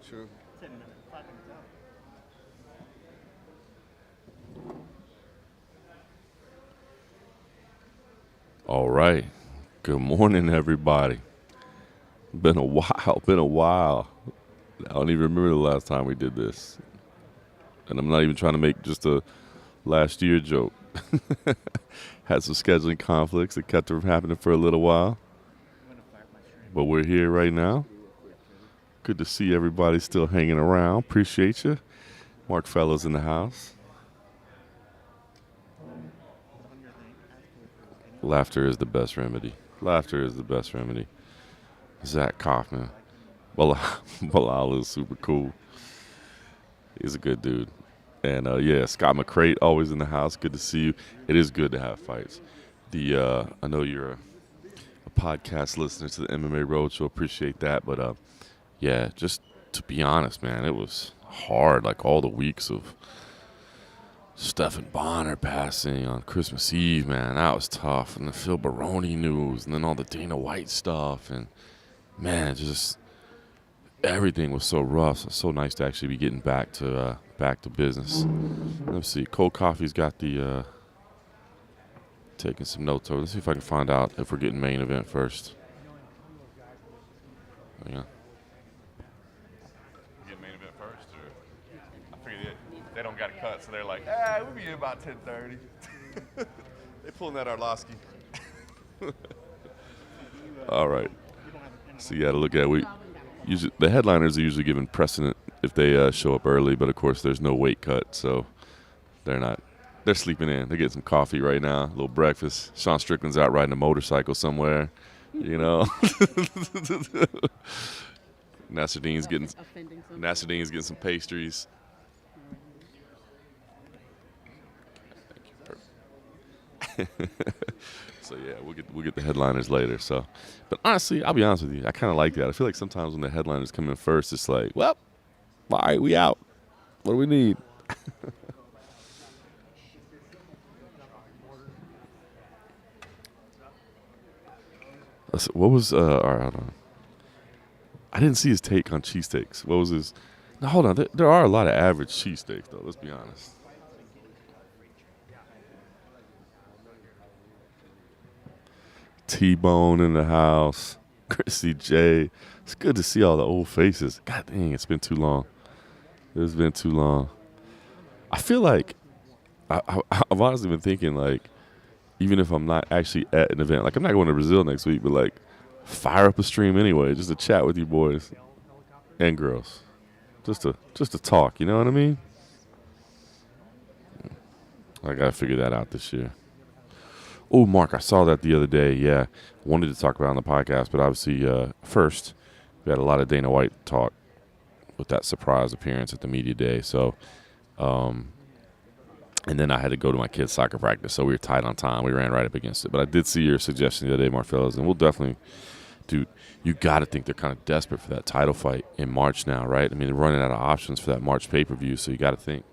True. All right. Good morning, everybody. Been a while. Been a while. I don't even remember the last time we did this. And I'm not even trying to make just a last year joke. Had some scheduling conflicts that kept from happening for a little while. But we're here right now. Good to see everybody still hanging around. Appreciate you. Mark Fellows in the house. Laughter is the best remedy. Laughter is the best remedy. Zach Kaufman. Bilal is super cool. He's a good dude. And yeah, Scott McCrate always in the house. Good to see you. It is good to have fights. I know you're a podcast listener to the MMA Roadshow. Appreciate that. But yeah, just to be honest, man, it was hard. Like all the weeks of Stephan Bonner passing on Christmas Eve, man, that was tough. And the Phil Baroni news, and then all the Dana White stuff, and man, just everything was so rough. So it's so nice to actually be getting back to business. Let's see. Cold Coffee's got the taking some notes over. Let's see if I can find out if we're getting main event first. Yeah. Get main event first, or I figured they don't got a cut, so they're like, we'll be in about 10:30. They pulling that Arlovsky. All right. So you got to look at usually the headliners are usually given precedent if they show up early, but of course there's no weight cut, so they're not. They're sleeping in. They're getting some coffee right now, a little breakfast. Sean Strickland's out riding a motorcycle somewhere, you know. Nassoudine's getting some pastries. So yeah, we'll get the headliners later. So, but honestly, I'll be honest with you, I kind of like that. I feel like sometimes when the headliners come in first, it's like, well, all right, we out. What do we need? What was all right, hold on. I didn't see his take on cheesesteaks. What was his? Now hold on, there are a lot of average cheesesteaks though. Let's be honest. T-Bone in the house. Chrissy J. It's good to see all the old faces. God dang, it's been too long. It's been too long. I feel like I've honestly been thinking, like, even if I'm not actually at an event, like I'm not going to Brazil next week, but like fire up a stream anyway, just to chat with you boys and girls. Just to talk, you know what I mean? I gotta figure that out this year. Oh, Mark, I saw that the other day. Yeah, wanted to talk about it on the podcast, but obviously first we had a lot of Dana White talk with that surprise appearance at the media day. So, and then I had to go to my kid's soccer practice, so we were tight on time. We ran right up against it. But I did see your suggestion the other day, Marfellas, and we'll definitely, dude, you got to think they're kind of desperate for that title fight in March now, right? I mean, they're running out of options for that March pay-per-view, so you got to think.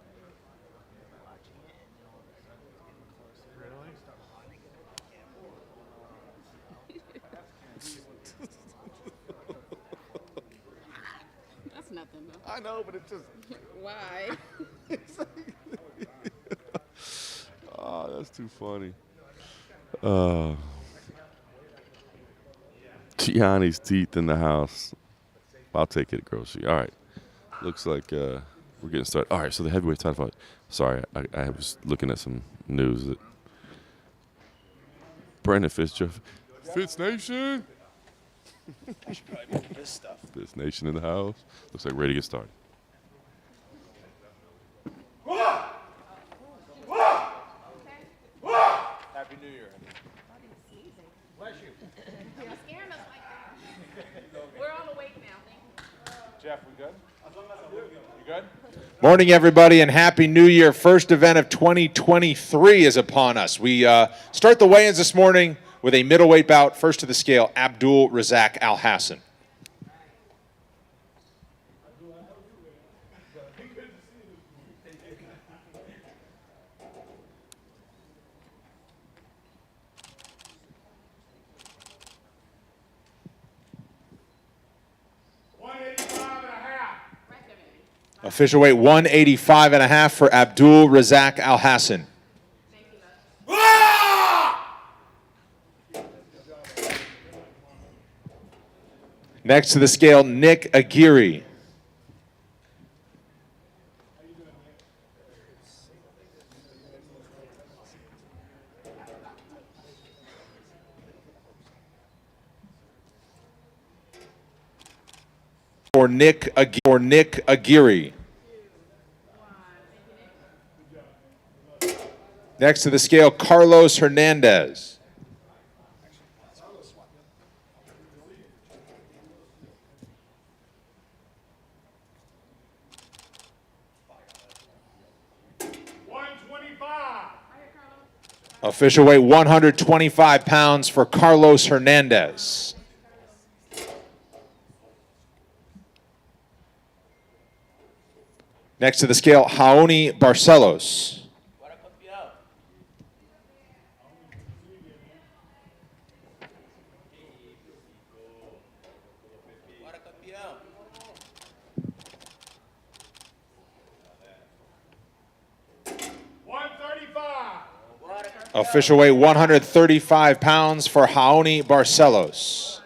That's nothing, though. I know, but it's just. Why? Oh, that's too funny. Gianni's teeth in the house. I'll take it, Grocery. All right. Looks like we're getting started. All right, so the heavyweight title fight. Sorry, I was looking at some news that Brandon Fitzgerald. Fitz Nation. I should probably move this stuff. Fitz Nation in the house. Looks like ready to get started. Happy New Year. Bless you. You're scaring us like that. We're on the wake now. Jeff, we good? You good? Morning, everybody, and Happy New Year. First event of 2023 is upon us. We start the weigh-ins this morning with a middleweight bout. First to the scale, Abdul Razak Al Hassan. Official weight 185.5 for Abdul Razak Al Hassan. Next to the scale, Nick Aguirre. For Nick Aguirre. Next to the scale, Carlos Hernandez. Official weight 125 pounds for Carlos Hernandez. Next to the scale, Raoni Barcelos. Official weight 135 pounds for Raoni Barcelos.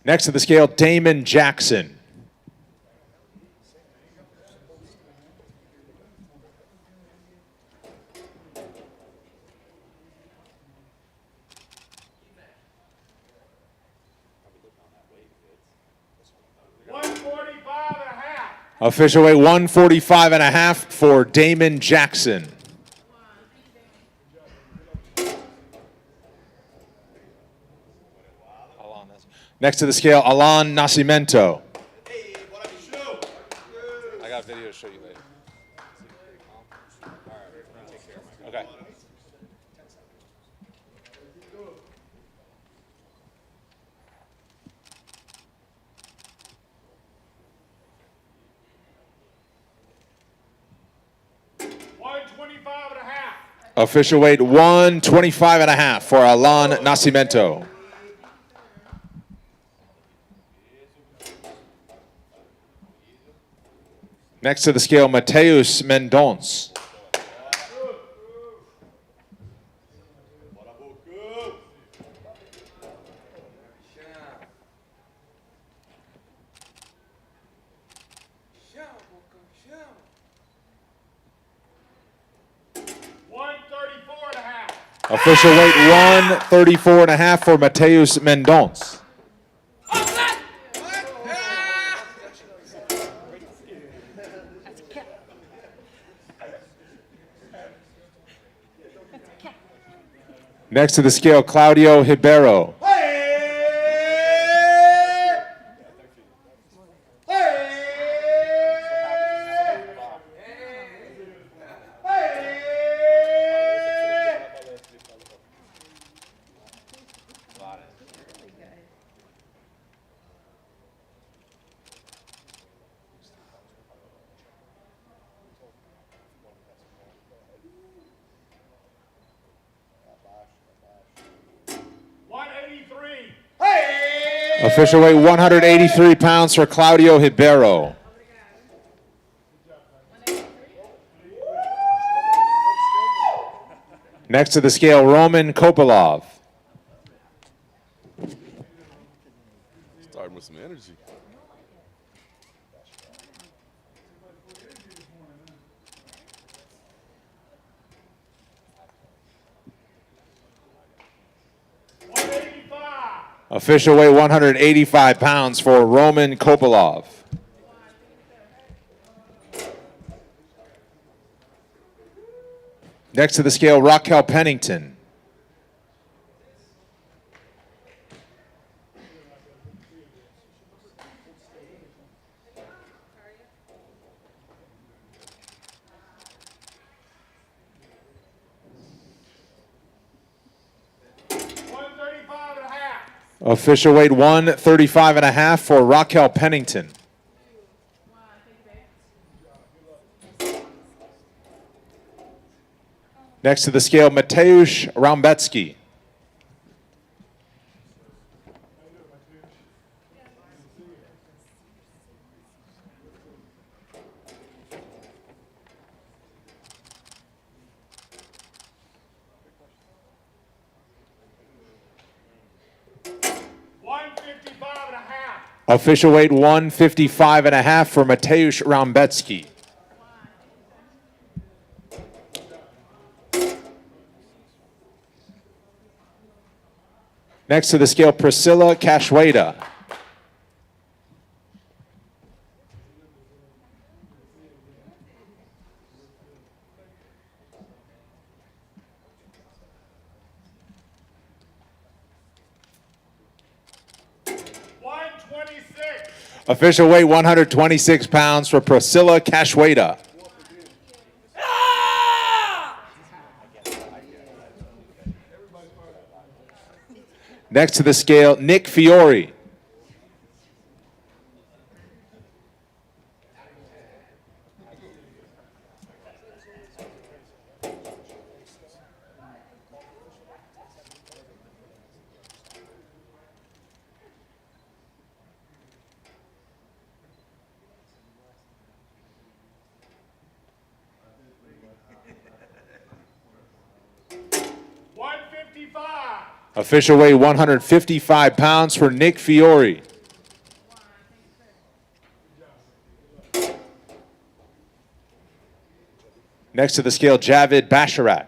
Next to the scale, Damon Jackson. Official weight 145.5 for Damon Jackson. Next to the scale, Alan Nascimento. I got a video to show you later. Okay. Official weight 125.5 for Alan Nascimento. Next to the scale, Mateus Mendonce. Official weight 134.5 for Mateus Mendonce. Next to the scale, Claudio Ribeiro. Official weight 183 pounds for Claudio Ribeiro. Next to the scale, Roman Kopilov. Starting with some energy. Official weight 185 pounds for Roman Kopilov. Next to the scale, Raquel Pennington. Official weight 135.5 for Raquel Pennington. Next to the scale, Mateusz Rambecki. Official weight 155.5 for Mateusz Rambecki. Next to the scale, Priscilla Cachoeira. Official weight 126 pounds for Priscilla Cachoeira. Next to the scale, Nick Fiore. Official weight 155 pounds for Nick Fiore. Next to the scale, Javid Basharat.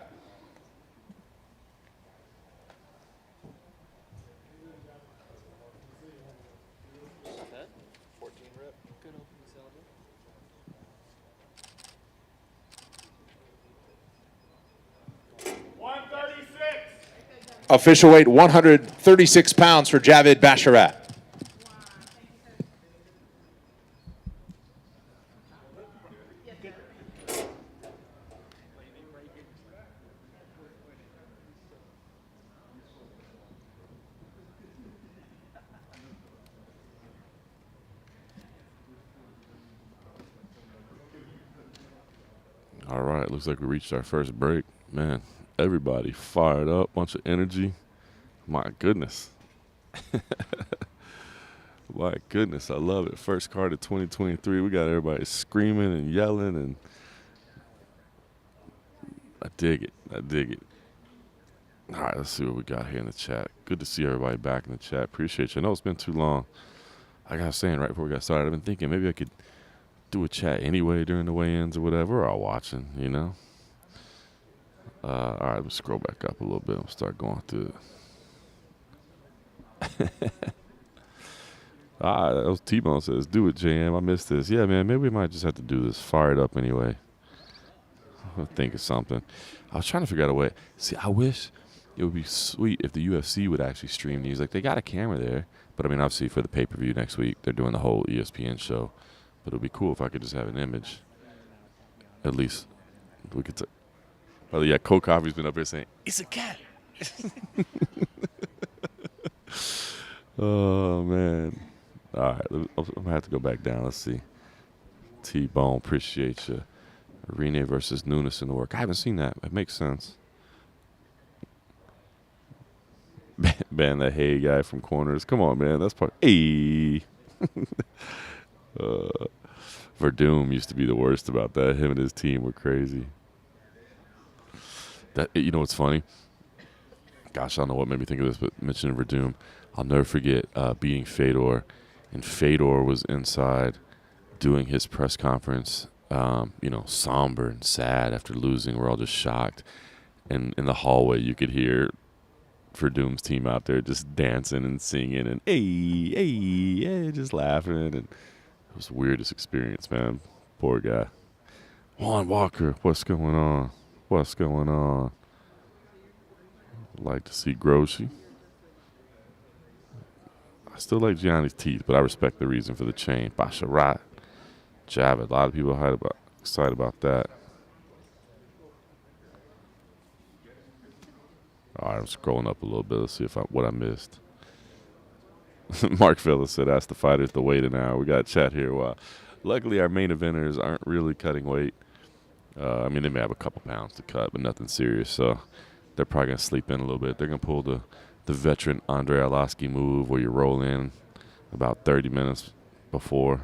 Official weight 136 pounds for Javid Basharat. All right, looks like we reached our first break. Man, everybody fired up, bunch of energy. My goodness. My goodness, I love it. First card of 2023. We got everybody screaming and yelling, and I dig it. I dig it. All right, let's see what we got here in the chat. Good to see everybody back in the chat. Appreciate you. I know it's been too long. Like I was saying right before we got started, I've been thinking maybe I could do a chat anyway during the weigh-ins or whatever. We're all watching, you know. All right, let's scroll back up a little bit and start going through it. That was T-Bone says, do it, JM. I missed this. Yeah, man, maybe we might just have to do this. Fire it up anyway. I'm think of something. I was trying to figure out a way. See, I wish it would be sweet if the UFC would actually stream these. Like, they got a camera there. But, I mean, obviously, for the pay-per-view next week, they're doing the whole ESPN show. But it would be cool if I could just have an image. At least we could. Oh, yeah, Cold Coffee's been up here saying, it's a cat. Oh, man. All right, I'm going to have to go back down. Let's see. T-Bone, appreciate you. Rene versus Nunes in the work. I haven't seen that. It makes sense. Ban that hey guy from corners. Come on, man. That's part. Hey. Verdum used to be the worst about that. Him and his team were crazy. That, you know what's funny? Gosh, I don't know what made me think of this, but mentioning Verdum, I'll never forget beating Fedor, and Fedor was inside doing his press conference, you know, somber and sad after losing. We're all just shocked. And in the hallway, you could hear Verdum's team out there just dancing and singing and hey, just laughing. And it was the weirdest experience, man. Poor guy. Juan Walker, what's going on? What's going on? I'd like to see Groshi. I still like Gianni's teeth, but I respect the reason for the chain. Basharat, Javid. A lot of people are excited about that. All right, I'm scrolling up a little bit. Let's see what I missed. Mark Phillips said, ask the fighters to wait an hour. We got a chat here. Well, luckily, our main eventers aren't really cutting weight. I mean, they may have a couple pounds to cut, but nothing serious. So they're probably going to sleep in a little bit. They're going to pull the veteran Andre Arlovsky move where you roll in about 30 minutes before.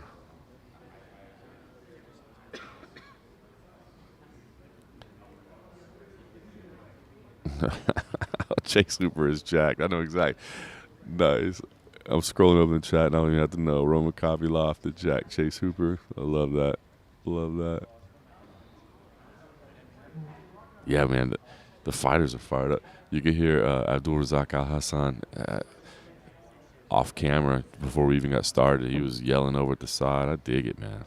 Jake Super is jacked. I know exactly. Nice. I'm scrolling over the chat and I don't even have to know. Roman Kopylov to Jack Chase Hooper. I love that. Love that. Yeah, man. The fighters are fired up. You could hear Abdul Razak Al Hassan off camera before we even got started. He was yelling over at the side. I dig it, man.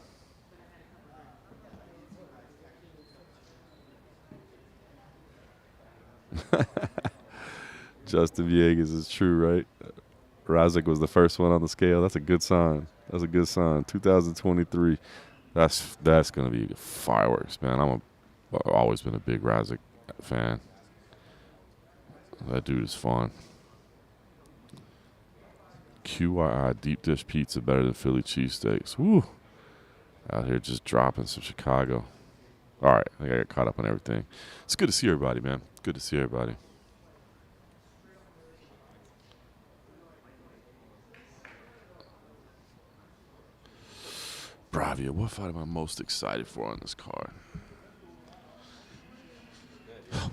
Justin Villegas is true, right? Razak was the first one on the scale. That's a good sign. That's a good sign. 2023. That's gonna be fireworks, man. I've always been a big Razak fan. That dude is fun. QYI deep dish pizza better than Philly cheesesteaks. Woo! Out here just dropping some Chicago. All right, I think I got caught up on everything. It's good to see everybody, man. Good to see everybody. Bravia, what fight am I most excited for on this card?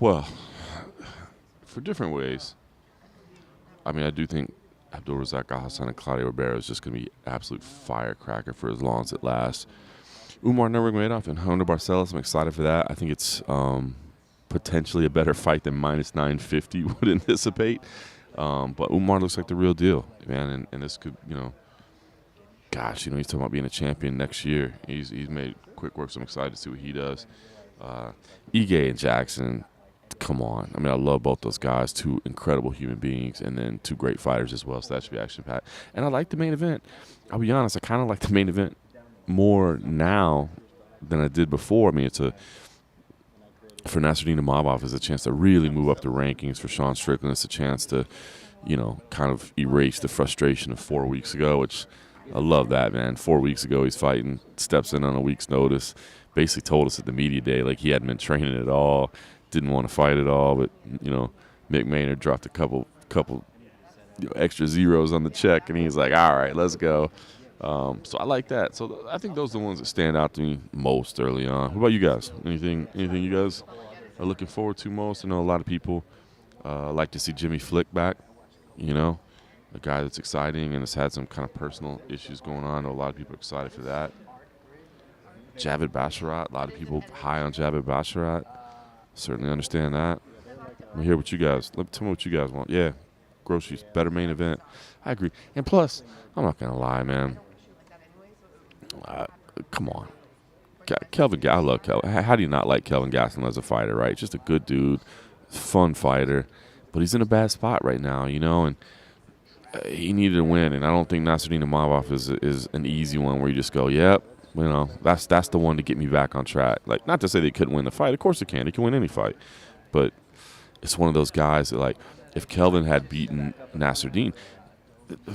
Well, for different ways. I mean, I do think Abdul Razak Al Hassan and Claudio Ribeiro is just going to be absolute firecracker for as long as it lasts. Umar Nurmagomedov and Honda Barcelos, I'm excited for that. I think it's potentially a better fight than minus 950 would anticipate. But Umar looks like the real deal, man. And this could, gosh, he's talking about being a champion next year. He's made quick work, so I'm excited to see what he does. Ige and Jackson, come on. I mean, I love both those guys, two incredible human beings, and then two great fighters as well, so that should be action-packed. And I like the main event. I'll be honest, I kind of like the main event more now than I did before. I mean, for Nassourdine Imavov, it's a chance to really move up the rankings. For Sean Strickland, it's a chance to, kind of erase the frustration of 4 weeks ago, which I love that, man. 4 weeks ago, he's fighting, steps in on a week's notice, basically told us at the media day like he hadn't been training at all, didn't want to fight at all, but, Mick Maynard dropped a couple extra zeros on the check, and he's like, all right, let's go. So I like that. So I think those are the ones that stand out to me most early on. What about you guys? Anything you guys are looking forward to most? I know a lot of people like to see Jimmy Flick back, a guy that's exciting and has had some kind of personal issues going on. I know a lot of people are excited for that. Javid Basharat, a lot of people high on Javid Basharat. Certainly understand that. Let me hear what you guys, tell me what you guys want. Yeah, groceries, better main event. I agree. And plus, I'm not going to lie, man. Come on. Kelvin, I love Kelvin. How do you not like Kelvin Gastelum as a fighter, right? Just a good dude, fun fighter. But he's in a bad spot right now, and he needed a win. And I don't think Nassourdine Imavov is an easy one where you just go, yep, that's the one to get me back on track. Like, not to say they couldn't win the fight. Of course they can. They can win any fight. But it's one of those guys that, like, if Kelvin had beaten Nassourdine,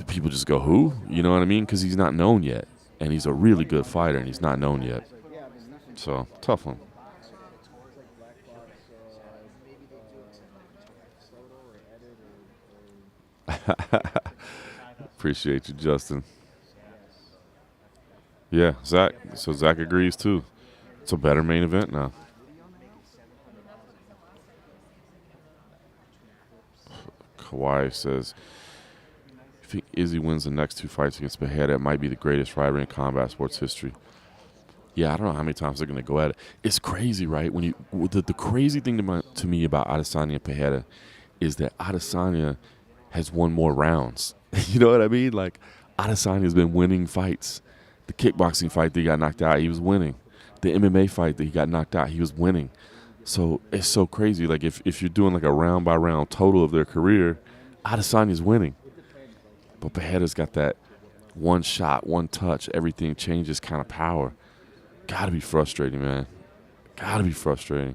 people just go, who? You know what I mean? Because he's not known yet. And he's a really good fighter, and he's not known yet. So, tough one. Appreciate you, Justin. Yeah, Zach. So Zach agrees, too. It's a better main event now. Kawhi says, I think Izzy wins the next two fights against Pereira. It might be the greatest rivalry in combat sports history. Yeah, I don't know how many times they're going to go at it. It's crazy, right? The crazy thing to me about Adesanya and Pereira is that Adesanya has won more rounds. You know what I mean? Like, Adesanya's been winning fights. The kickboxing fight that he got knocked out, he was winning. The MMA fight that he got knocked out, he was winning. So it's so crazy. Like, if you're doing like a round-by-round total of their career, Adesanya's winning. But Pereira's got that one shot, one touch, everything changes kind of power. Gotta be frustrating, man. Gotta be frustrating.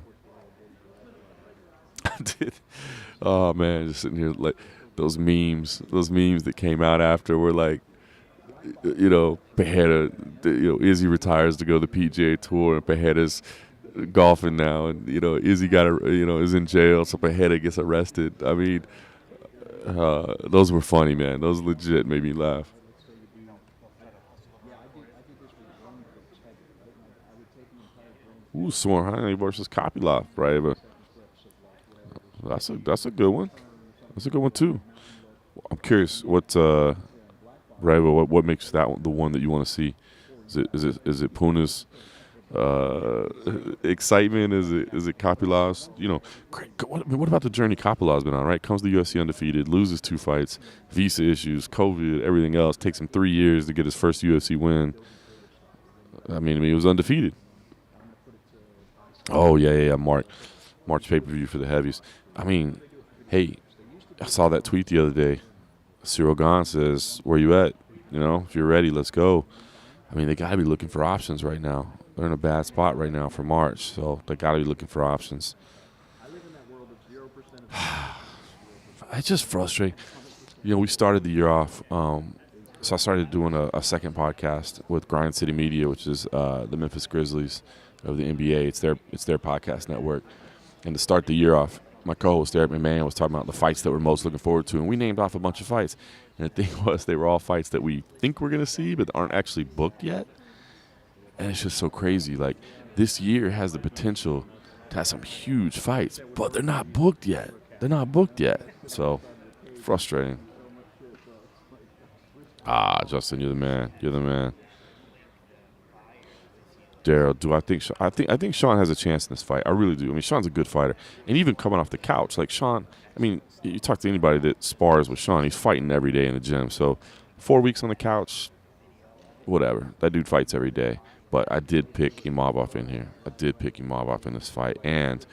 Oh, man, just sitting here like those memes that came out after were like, Pereira, Izzy retires to go to the PGA Tour, and Pereira's golfing now, and Izzy is in jail, so Pereira gets arrested. I mean, those were funny, man. Those legit made me laugh. Ooh, Swarhani versus Kopylov, right? But that's a good one. That's a good one too. I'm curious what right? Well, what makes that one the one that you want to see? Is it Puna's excitement? Is it Kapilav's? You know, what about the journey Kapilav's been on? Right, comes to the UFC undefeated, loses 2 fights, visa issues, COVID, everything else. Takes him 3 years to get his first UFC win. I mean, he was undefeated. Oh yeah. March pay-per-view for the heavies. I mean, hey, I saw that tweet the other day. Cyril Gahn says, "Where you at? You know, if you're ready, let's go." I mean, they got to be looking for options right now. They're in a bad spot right now for March, so they got to be looking for options. It's just frustrating. You know, we started the year off. So I started doing a second podcast with Grind City Media, which is the Memphis Grizzlies of the NBA. It's their podcast network. And to start the year off, my co-host Eric McMahon was talking about the fights that we're most looking forward to, and we named off a bunch of fights. And the thing was, they were all fights that we think we're going to see, but aren't actually booked yet. And it's just so crazy. Like, this year has the potential to have some huge fights, but they're not booked yet. So, frustrating. Justin, you're the man. Daryl, I think Sean has a chance in this fight. I really do. I mean, Sean's a good fighter. And even coming off the couch, like Sean, I mean, you talk to anybody that spars with Sean, he's fighting every day in the gym. So 4 weeks on the couch, whatever. That dude fights every day. But I did pick Imavov in here. I did pick Imavov in this fight. And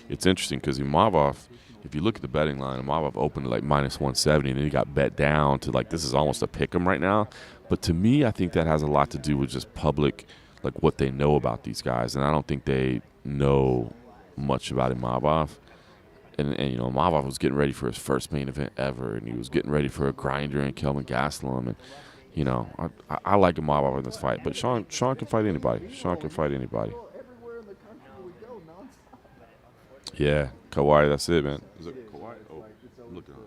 it's interesting because Imavov, if you look at the betting line, Imavov opened at like minus 170, and then he got bet down to like this is almost a pick 'em right now. But to me, I think that has a lot to do with just public, like what they know about these guys. And I don't think they know much about Imavov. And you know, Imavov was getting ready for his first main event ever, and he was getting ready for a grinder in Kelvin Gastelum. And, you know, I like Imavov in this fight. But Sean can fight anybody. Yeah, Kawhi, that's it, man. Is it Kawhi? Oh, look at him.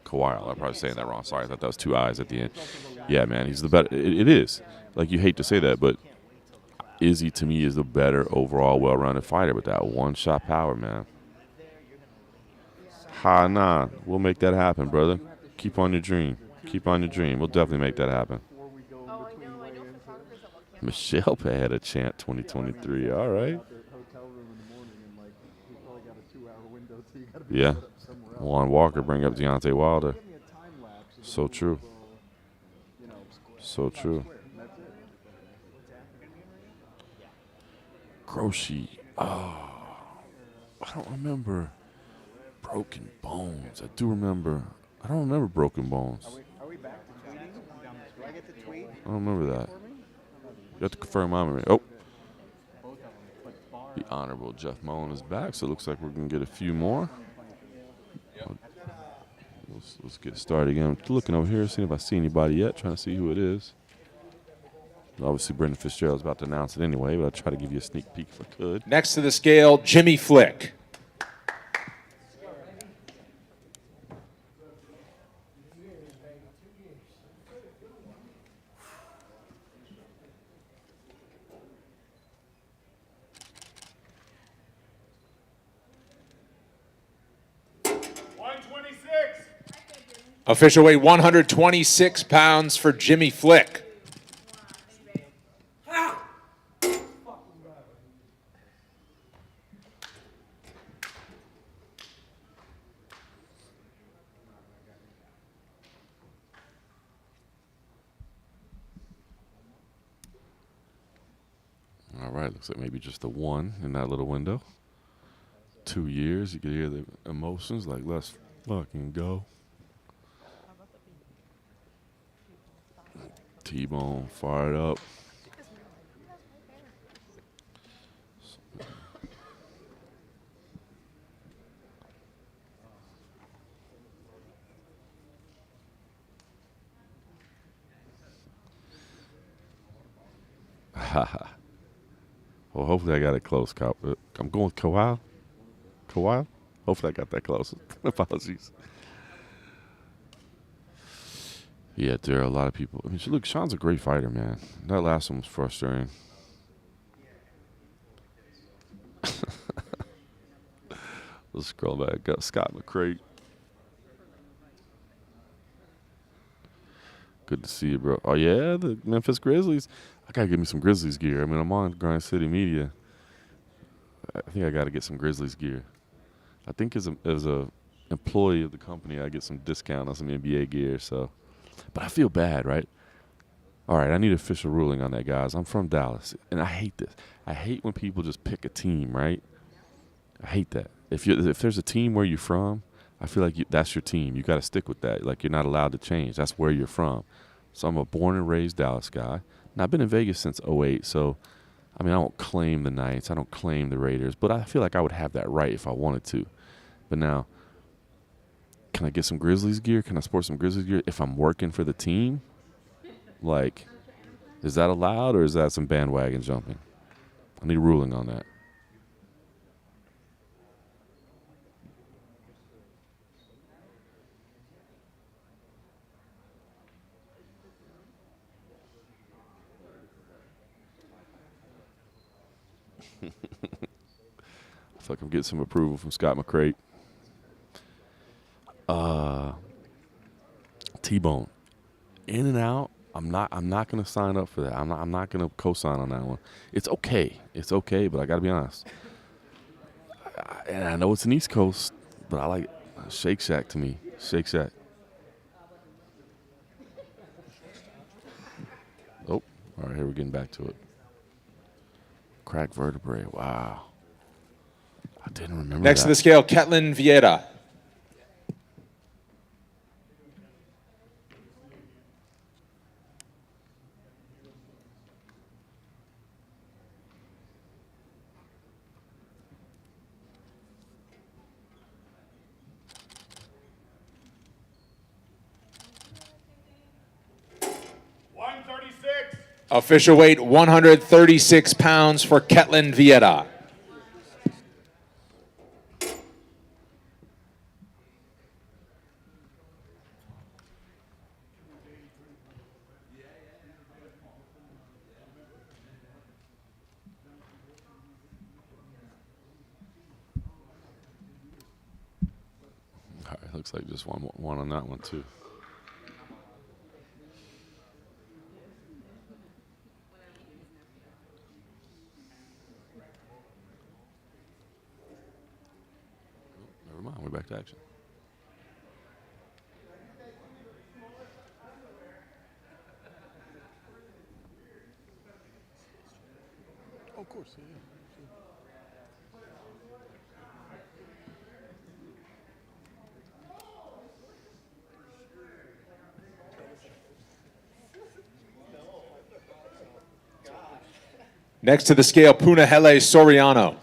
Kawhi, I'm probably saying that wrong. Sorry, I thought that was 2 eyes at the end. Yeah, man, he's the better. It is. Like, you hate to say that, but Izzy, to me, is the better overall well-rounded fighter with that one-shot power, man. Nah. We'll make that happen, brother. Keep on your dream. We'll definitely make that happen. Michelle had a chant 2023. All right. Yeah. Juan Walker bring up Deontay Wilder. So true. Groshi. Oh, I don't remember Broken Bones. I do remember. I don't remember Broken Bones. Are we back to tweeting? Do I get to tweet? I don't remember that. You have to confirm my memory. Oh. The Honorable Jeff Mullen is back, so it looks like we're going to get a few more. Let's get started again. I'm looking over here, seeing if I see anybody yet, trying to see who it is. Obviously, Brendan Fitzgerald's about to announce it anyway, but I'll try to give you a sneak peek if I could. Next to the scale, Jimmy Flick. Official weight 126 pounds for Jimmy Flick. All right, looks like maybe just a 1 in that little window. 2 years, you can hear the emotions like, let's fucking go. T-Bone fired up. Well, hopefully I got it close, Kyle. I'm going with Kawhi. Hopefully I got that close. Apologies. Yeah, there are a lot of people. I mean, look, Sean's a great fighter, man. That last one was frustrating. Let's scroll back. Got Scott McCrate. Good to see you, bro. Oh, yeah, the Memphis Grizzlies. I got to get me some Grizzlies gear. I mean, I'm on Grind City Media. I think I got to get some Grizzlies gear. I think as a employee of the company, I get some discount on some NBA gear. So, but I feel bad, right? All right, I need an official ruling on that, guys. I'm from Dallas, and I hate this. I hate when people just pick a team, right? I hate that. If there's a team where you're from, I feel like that's your team. You got to stick with that. Like, you're not allowed to change. That's where you're from. So I'm a born and raised Dallas guy. Now, I've been in Vegas since '08, so, I mean, I don't claim the Knights. I don't claim the Raiders, but I feel like I would have that right if I wanted to. But now, can I get some Grizzlies gear? Can I sport some Grizzlies gear if I'm working for the team? Like, is that allowed, or is that some bandwagon jumping? I need a ruling on that. I feel like I'm getting some approval from Scott McCrate. T-Bone. In and out. I'm not gonna sign up for that. I'm not gonna co-sign on that one. It's okay, but I gotta be honest. And I know it's an East Coast, but I like Shake Shack to me. Shake Shack. Oh, all right, here we're getting back to it. Cracked vertebrae. Wow. I didn't remember Next that. to the scale, Ketlin Vieira. Official weight 136 pounds for Ketlin Vieira. All right, looks like just one on that one too. Never mind, we're back to action. Oh, of course, yeah. Next to the scale, Punahele Soriano.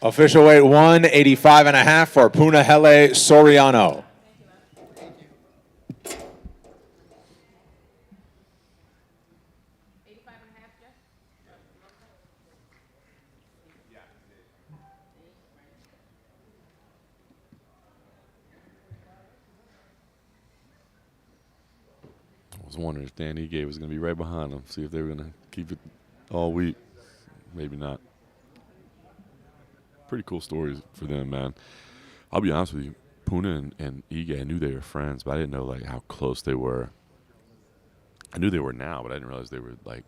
Official weight 185.5 for Punahele Soriano. I was wondering if Dan Ige was going to be right behind him, see if they were going to keep it all week. Maybe not. Pretty cool stories for them, man. I'll be honest with you. Puna and Ige, I knew they were friends, but I didn't know like how close they were. I knew they were now, but I didn't realize they were like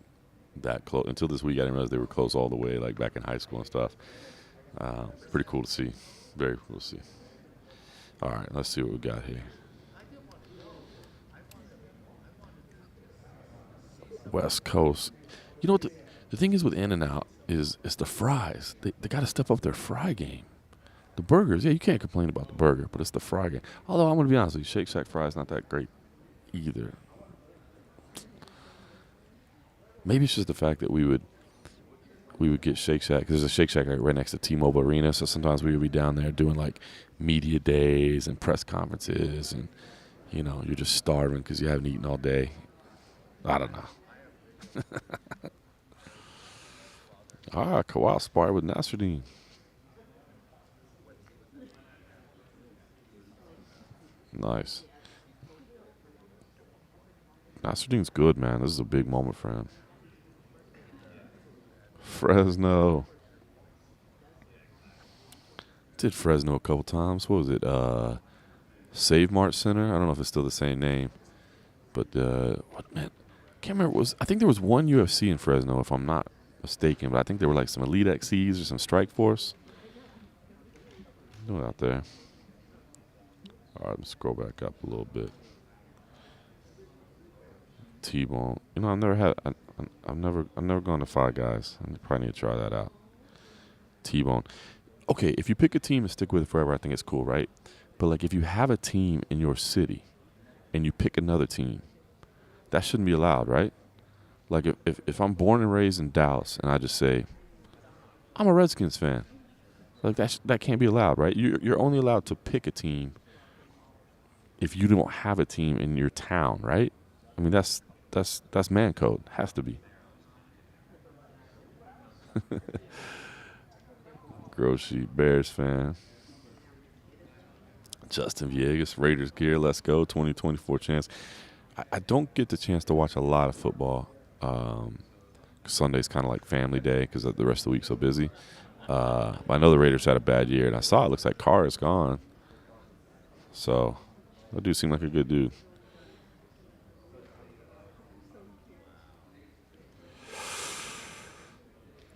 that close. Until this week, I didn't realize they were close all the way, like back in high school and stuff. Pretty cool to see. Very cool to see. All right, let's see what we got here. West Coast. You know what the thing is with In-N-Out is the fries. They got to step up their fry game. The burgers, yeah, you can't complain about the burger, but it's the fry game. Although I'm going to be honest with you, Shake Shack fries not that great either. Maybe it's just the fact that we would get Shake Shack, because there's a Shake Shack right next to T-Mobile Arena, so sometimes we would be down there doing like media days and press conferences, and you know, you're just starving because you haven't eaten all day. I don't know. Krauss sparred with Nassourdine. Nice. Nassourdine's good, man. This is a big moment for him. Fresno. Did Fresno a couple times. What was it? Save Mart Center. I don't know if it's still the same name. But what, man? Can't remember. I think there was one UFC in Fresno, if I'm not mistaken. But I think there were like some Elite XCs or some Strike Force. Doing out there. All right, let's scroll back up a little bit. T-bone. You know, I've never gone to Five Guys. I probably need to try that out. T-bone. Okay, if you pick a team and stick with it forever, I think it's cool, right? But like, if you have a team in your city and you pick another team, that shouldn't be allowed, right? Like, if I'm born and raised in Dallas and I just say, I'm a Redskins fan, like that can't be allowed, right? You're only allowed to pick a team if you don't have a team in your town, right? I mean, that's man code. Has to be. Groshi, Bears fan. Justin Villegas, Raiders gear, let's go, 2024 chance. I don't get the chance to watch a lot of football. Sunday's kind of like family day because the rest of the week's so busy. But I know the Raiders had a bad year, and I saw it looks like Carr is gone. So, that dude seemed like a good dude.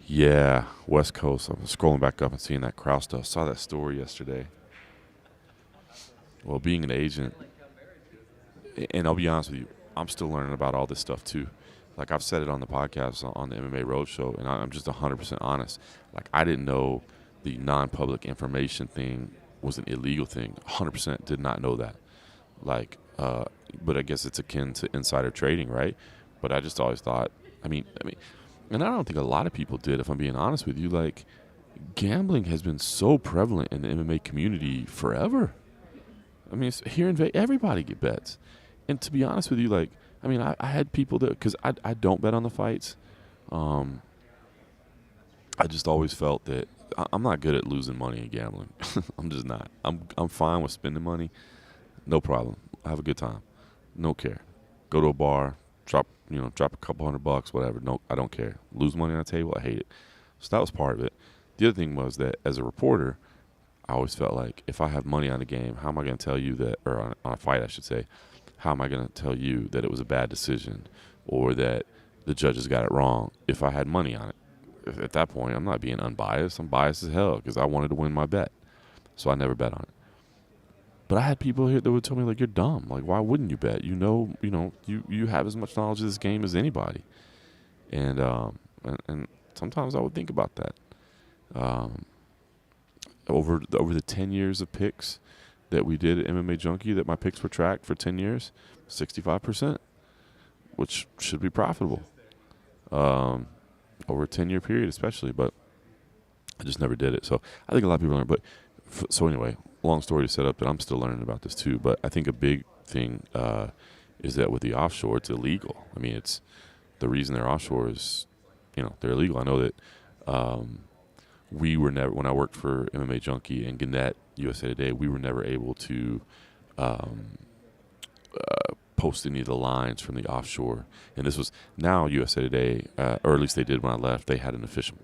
Yeah, West Coast. I'm scrolling back up and seeing that Krauss stuff. Saw that story yesterday. Well, being an agent, and I'll be honest with you, I'm still learning about all this stuff too. Like I've said it on the podcast, on the MMA Roadshow, and I'm just 100% honest. Like I didn't know the non-public information thing was an illegal thing. 100% did not know that. Like, but I guess it's akin to insider trading, right? But I just always thought, I mean, and I don't think a lot of people did, if I'm being honest with you. Like, gambling has been so prevalent in the MMA community forever. I mean, here in Vegas, everybody get bets. And to be honest with you, like, I mean, I had people that, because I don't bet on the fights. I just always felt that I'm not good at losing money in gambling. I'm just not. I'm fine with spending money. No problem. I have a good time. No care. Go to a bar, drop a couple $100, whatever. No, I don't care. Lose money on the table, I hate it. So that was part of it. The other thing was that as a reporter, I always felt like if I have money on a game, how am I going to tell you that, or on a fight, I should say, how am I going to tell you that it was a bad decision or that the judges got it wrong if I had money on it? At that point, I'm not being unbiased. I'm biased as hell because I wanted to win my bet. So I never bet on it. But I had people here that would tell me, like, you're dumb. Like, why wouldn't you bet? You have as much knowledge of this game as anybody. And sometimes I would think about that. Over the 10 years of picks that we did at MMA Junkie, that my picks were tracked for 10 years, 65%, which should be profitable over a 10-year period especially. But I just never did it. So I think a lot of people learn. But so anyway, long story to set up that I'm still learning about this too. But I think a big thing is that with the offshore, it's illegal. I mean, it's the reason they're offshore is, they're illegal. I know that we were never, when I worked for MMA Junkie and Gannett, USA Today, we were never able to post any of the lines from the offshore. And this was now USA Today, or at least they did when I left. They had an official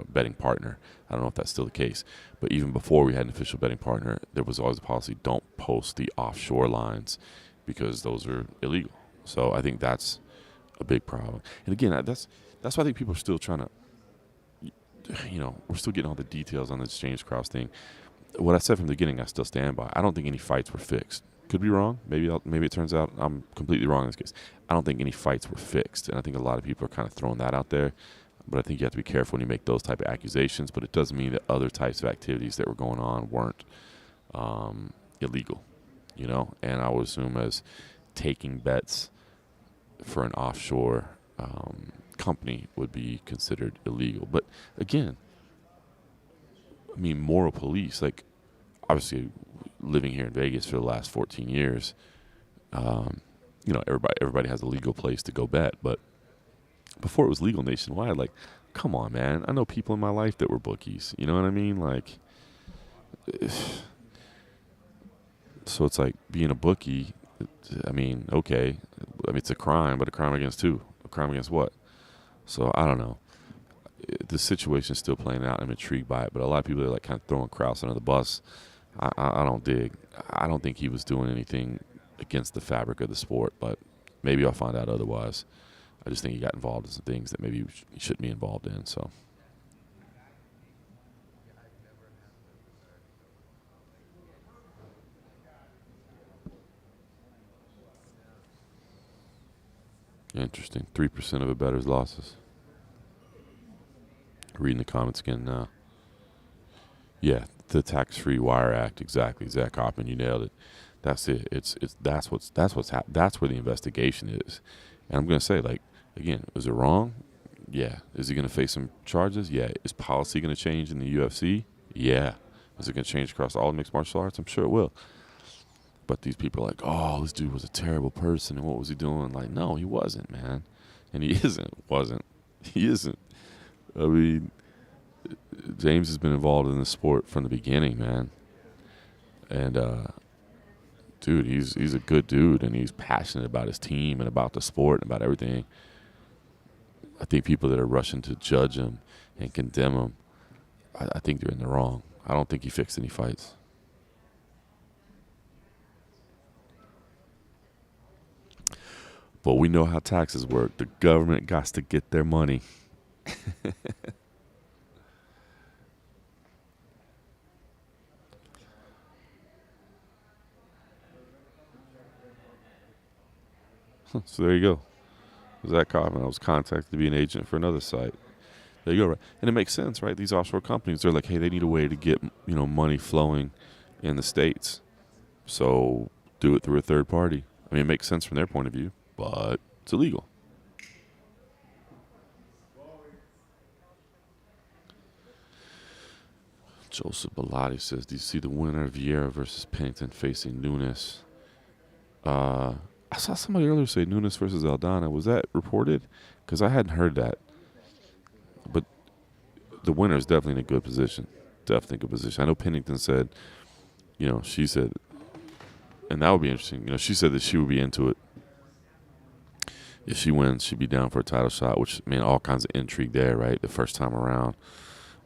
betting partner. I don't know if that's still the case. But even before we had an official betting partner, there was always a policy, don't post the offshore lines because those are illegal. So I think that's a big problem. And again, that's why I think people are still trying to, we're still getting all the details on this James Krauss thing. What I said from the beginning, I still stand by. I don't think any fights were fixed. Could be wrong. Maybe it turns out I'm completely wrong in this case. I don't think any fights were fixed, and I think a lot of people are kind of throwing that out there. But I think you have to be careful when you make those type of accusations. But it doesn't mean that other types of activities that were going on weren't illegal, And I would assume as taking bets for an offshore company would be considered illegal. But again, I mean, moral police, like obviously living here in Vegas for the last 14 years, everybody has a legal place to go bet. But before it was legal nationwide, like, come on, man. I know people in my life that were bookies. You know what I mean? Like, so it's like being a bookie I mean, okay. I mean, it's a crime, but a crime against who? A crime against what? So I don't know. The situation's still playing out. I'm intrigued by it, but a lot of people are like kind of throwing Krauss under the bus. I don't dig. I don't think he was doing anything against the fabric of the sport, but maybe I'll find out otherwise. I just think he got involved in some things that maybe he shouldn't be involved in. So. Interesting. 3% of a bettor's losses. Reading the comments again now. Yeah, the Tax-Free Wire Act. Exactly, Zach Hoffman. You nailed it. That's it. That's where the investigation is. And I'm gonna say, like, again, is it wrong? Yeah. Is he gonna face some charges? Yeah. Is policy gonna change in the UFC? Yeah. Is it gonna change across all mixed martial arts? I'm sure it will. But these people are like, oh, this dude was a terrible person, and what was he doing? Like, no, he wasn't, man. And he wasn't. He isn't. I mean, James has been involved in the sport from the beginning, man. And, dude, he's a good dude, and he's passionate about his team and about the sport and about everything. I think people that are rushing to judge him and condemn him, I think they're in the wrong. I don't think he fixed any fights. But we know how taxes work. The government got to get their money. So there you go. Zach Kaufman, I was contacted to be an agent for another site. There you go. Right? And it makes sense, right? These offshore companies, they're like, hey, they need a way to get, money flowing in the States. So do it through a third party. I mean, it makes sense from their point of view, but it's illegal. Joseph Bellotti says, do you see the winner of Vieira versus Pennington facing Nunes? I saw somebody earlier say Nunes versus Aldana. Was that reported? Because I hadn't heard that. But the winner is definitely in a good position. Definitely a good position. I know Pennington said, she said, and that would be interesting. She said that she would be into it. If she wins, she'd be down for a title shot, which, man, all kinds of intrigue there, right? The first time around,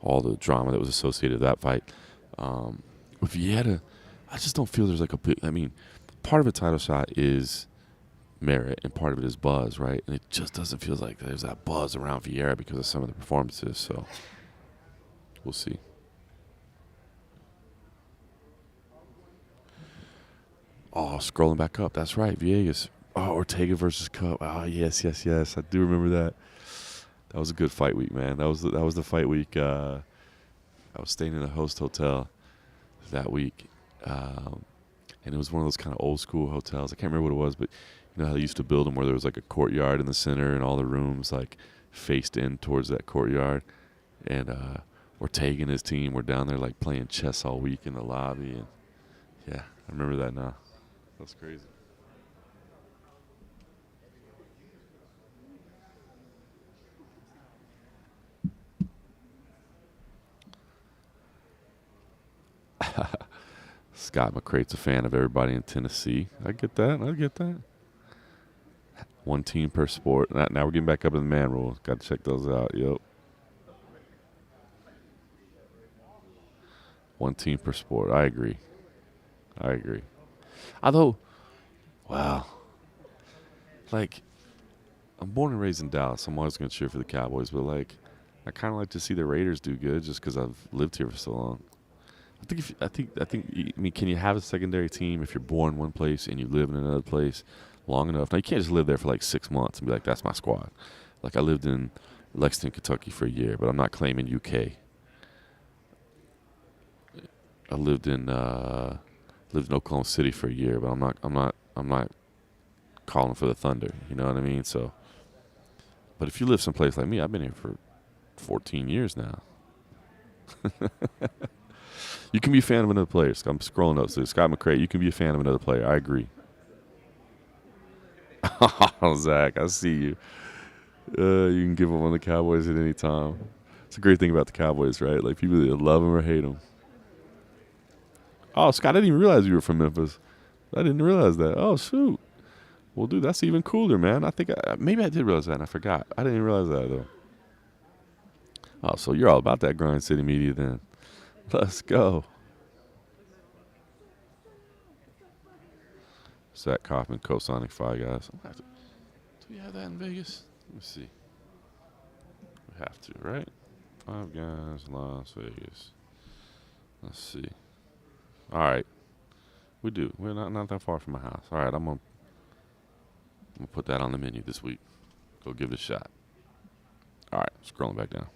all the drama that was associated with that fight. With Vieira, I just don't feel there's like a big, part of a title shot is merit and part of it is buzz, right? And it just doesn't feel like there's that buzz around Vieira because of some of the performances. So we'll see. Oh, scrolling back up. That's right, Viegas. Oh, Ortega versus Cup. Oh, yes. I do remember that. That was a good fight week, man. That was the fight week. I was staying in a host hotel that week, and it was one of those kind of old school hotels. I can't remember what it was, but you know how they used to build them where there was like a courtyard in the center and all the rooms like faced in towards that courtyard. And Ortega and his team were down there like playing chess all week in the lobby. And yeah, I remember that now. That's crazy. Scott McCrate's a fan of everybody in Tennessee. I get that. One team per sport. Now we're getting back up to the man rule. Got to check those out. Yep. One team per sport. I agree. Although, wow. Like, I'm born and raised in Dallas. I'm always going to cheer for the Cowboys. But, like, I kind of like to see the Raiders do good just because I've lived here for so long. I think. Can you have a secondary team if you're born one place and you live in another place long enough? Now, you can't just live there for like 6 months and be like, that's my squad. Like, I lived in Lexington, Kentucky for a year, but I'm not claiming UK. I lived in Oklahoma City for a year, but I'm not calling for the Thunder. You know what I mean? So, but if you live someplace like me, I've been here for 14 years now. You can be a fan of another player. I'm scrolling up. So Scott McCray, you can be a fan of another player. I agree. Oh, Zach, I see you. You can give up on the Cowboys at any time. It's a great thing about the Cowboys, right? Like, people either love them or hate them. Oh, Scott, I didn't even realize you were from Memphis. I didn't realize that. Oh, shoot. Well, dude, that's even cooler, man. I think maybe I did realize that and I forgot. I didn't realize that, though. Oh, so you're all about that Grind City media then. Let's go. Zach Kaufman, co-signing Five Guys. Do we have that in Vegas? Let me see. We have to, right? Five Guys, Las Vegas. Let's see. All right. We do. We're not that far from my house. All right, I'm gonna put that on the menu this week. Go give it a shot. All right, scrolling back down.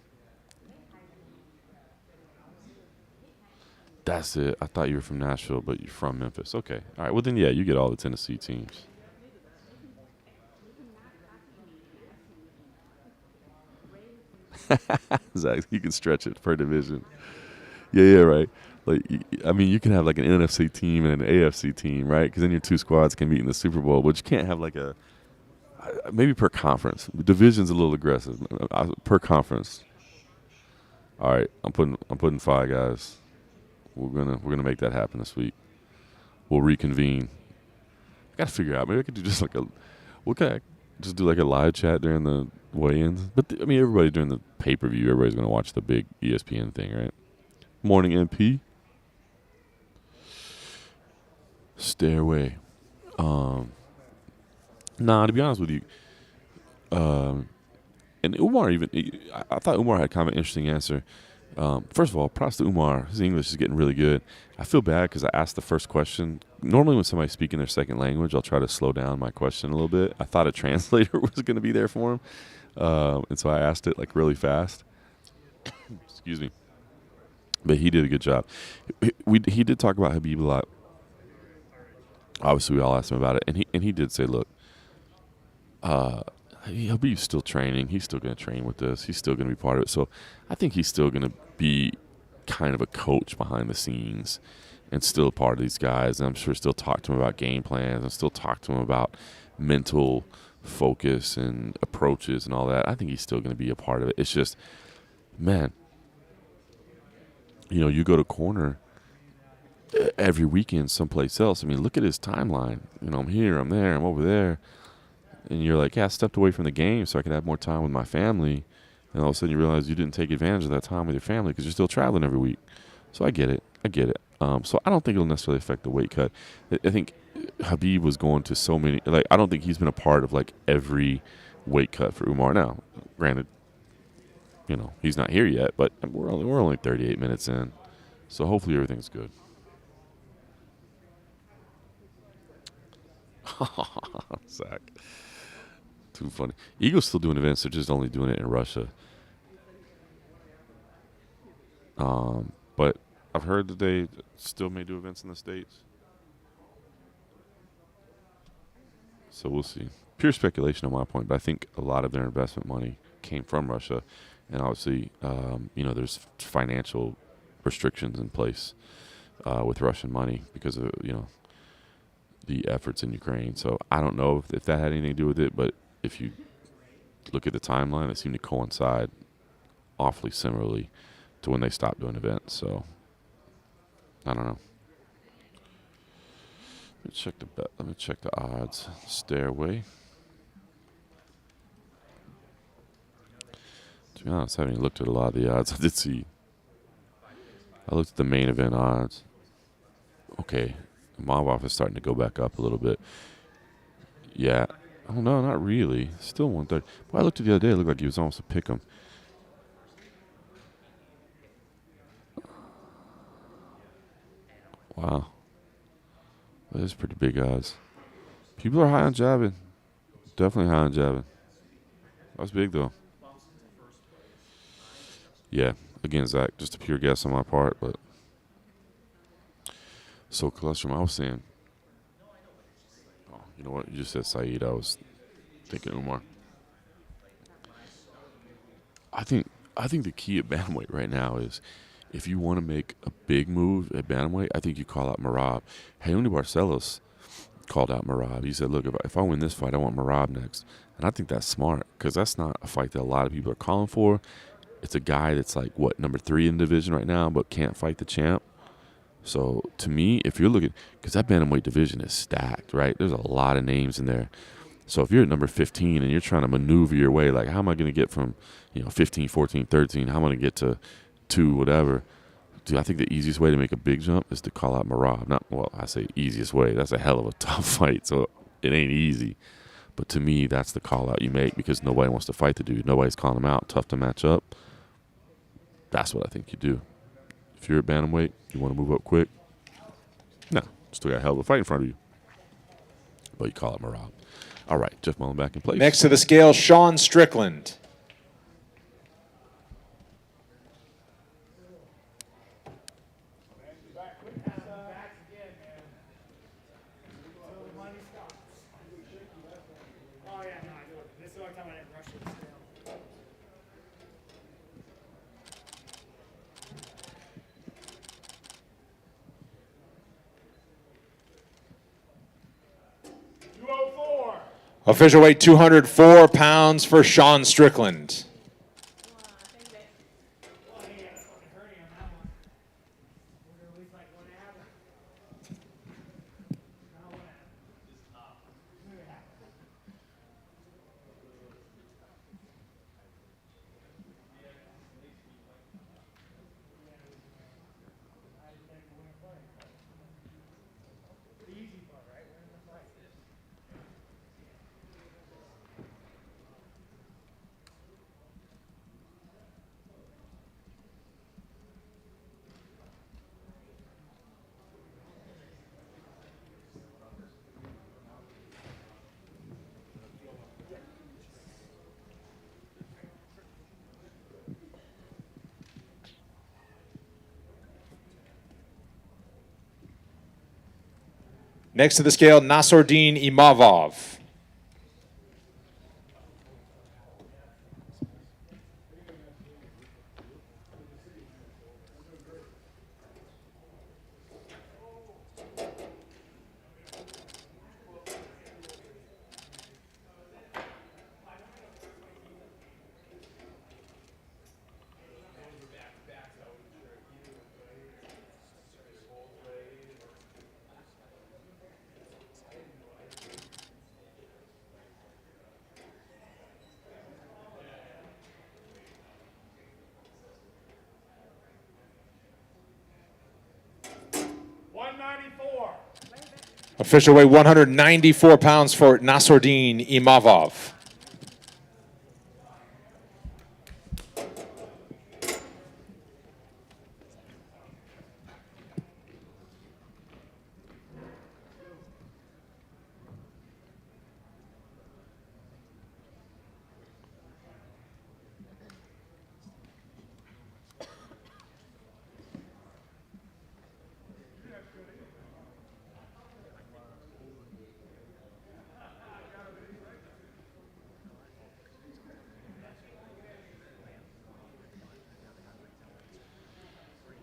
That's it. I thought you were from Nashville, but you're from Memphis. Okay. All right. Well, then, yeah, you get all the Tennessee teams. Zach, you can stretch it per division. Yeah, right. Like, I mean, you can have like an NFC team and an AFC team, right? Because then your two squads can meet in the Super Bowl, but you can't have like maybe per conference. Division's a little aggressive. Per conference. All right, I'm putting Five Guys. We're gonna make that happen this week. We'll reconvene. I gotta figure out. Maybe I could do just like just do like a live chat during the weigh-ins. But I mean, everybody during the pay-per-view, everybody's gonna watch the big ESPN thing, right? Morning MP. Stairway. Nah, to be honest with you, and Umar I thought Umar had kind of an interesting answer. First of all, props to Umar. His English is getting really good. I feel bad because I asked the first question. Normally when somebody's speaking their second language, I'll try to slow down my question a little bit. I thought a translator was going to be there for him. And so I asked it like really fast. Excuse me. But he did a good job. He did talk about Habib a lot. Obviously, we all asked him about it. And he did say, look, Habib's still training. He's still going to train with us. He's still going to be part of it. So I think he's still going to be kind of a coach behind the scenes and still a part of these guys. And I'm sure still talk to him about game plans and still talk to him about mental focus and approaches and all that. I think he's still going to be a part of it. It's just, man, you go to corner every weekend someplace else. I mean, look at his timeline. I'm here, I'm there, I'm over there. And you're like, yeah, I stepped away from the game so I could have more time with my family. And all of a sudden you realize you didn't take advantage of that time with your family because you're still traveling every week. So I get it. So I don't think it'll necessarily affect the weight cut. I think Habib was going to so many, I don't think he's been a part of every weight cut for Umar. Now, granted, he's not here yet, but we're only 38 minutes in. So hopefully everything's good. Zach. Too funny. Eagle's still doing events. They're just only doing it in Russia. But I've heard that they still may do events in the States. So we'll see. Pure speculation on my point, but I think a lot of their investment money came from Russia. And obviously, there's financial restrictions in place with Russian money because of, the efforts in Ukraine. So I don't know if that had anything to do with it, but if you look at the timeline, it seemed to coincide awfully similarly to when they stopped doing events. So I don't know. Let me check the odds. Stairway. To be honest, I haven't looked at a lot of the odds. I looked at the main event odds. Okay. Imavov is starting to go back up a little bit. Yeah. Oh, no, not really. Still 130. But I looked at the other day. It looked like he was almost a pick 'em. Wow. That is pretty big odds. People are high on Javin. Definitely high on Javin. That's big, though. Yeah. Again, Zach, just a pure guess on my part, but. So, cholesterol, I was saying. Oh, you know what? You just said Saeed. I was thinking Umar. I think the key at bantamweight right now is if you want to make a big move at bantamweight, I think you call out Merab. Hayoni Barcelos called out Merab. He said, look, if I win this fight, I want Merab next. And I think that's smart because that's not a fight that a lot of people are calling for. It's a guy that's number 3 in the division right now but can't fight the champ. So to me, if you're looking, because that bantamweight division is stacked, right? There's a lot of names in there. So if you're at number 15 and you're trying to maneuver your way, like how am I going to get from, 15, 14, 13, how am I going to get to 2, whatever? Dude, I think the easiest way to make a big jump is to call out Imavov. I say easiest way. That's a hell of a tough fight, so it ain't easy. But to me, that's the call out you make because nobody wants to fight the dude. Nobody's calling him out. Tough to match up. That's what I think you do. If you're at bantamweight, you want to move up quick. No, still got a hell of a fight in front of you. But you call it Imavov. All right, Jeff Mullen back in place. Next to the scale, Sean Strickland. Official weight 204 pounds for Sean Strickland. Next to the scale, Nassourdine Imavov. Official weight 194 pounds for Nassourdine Imavov.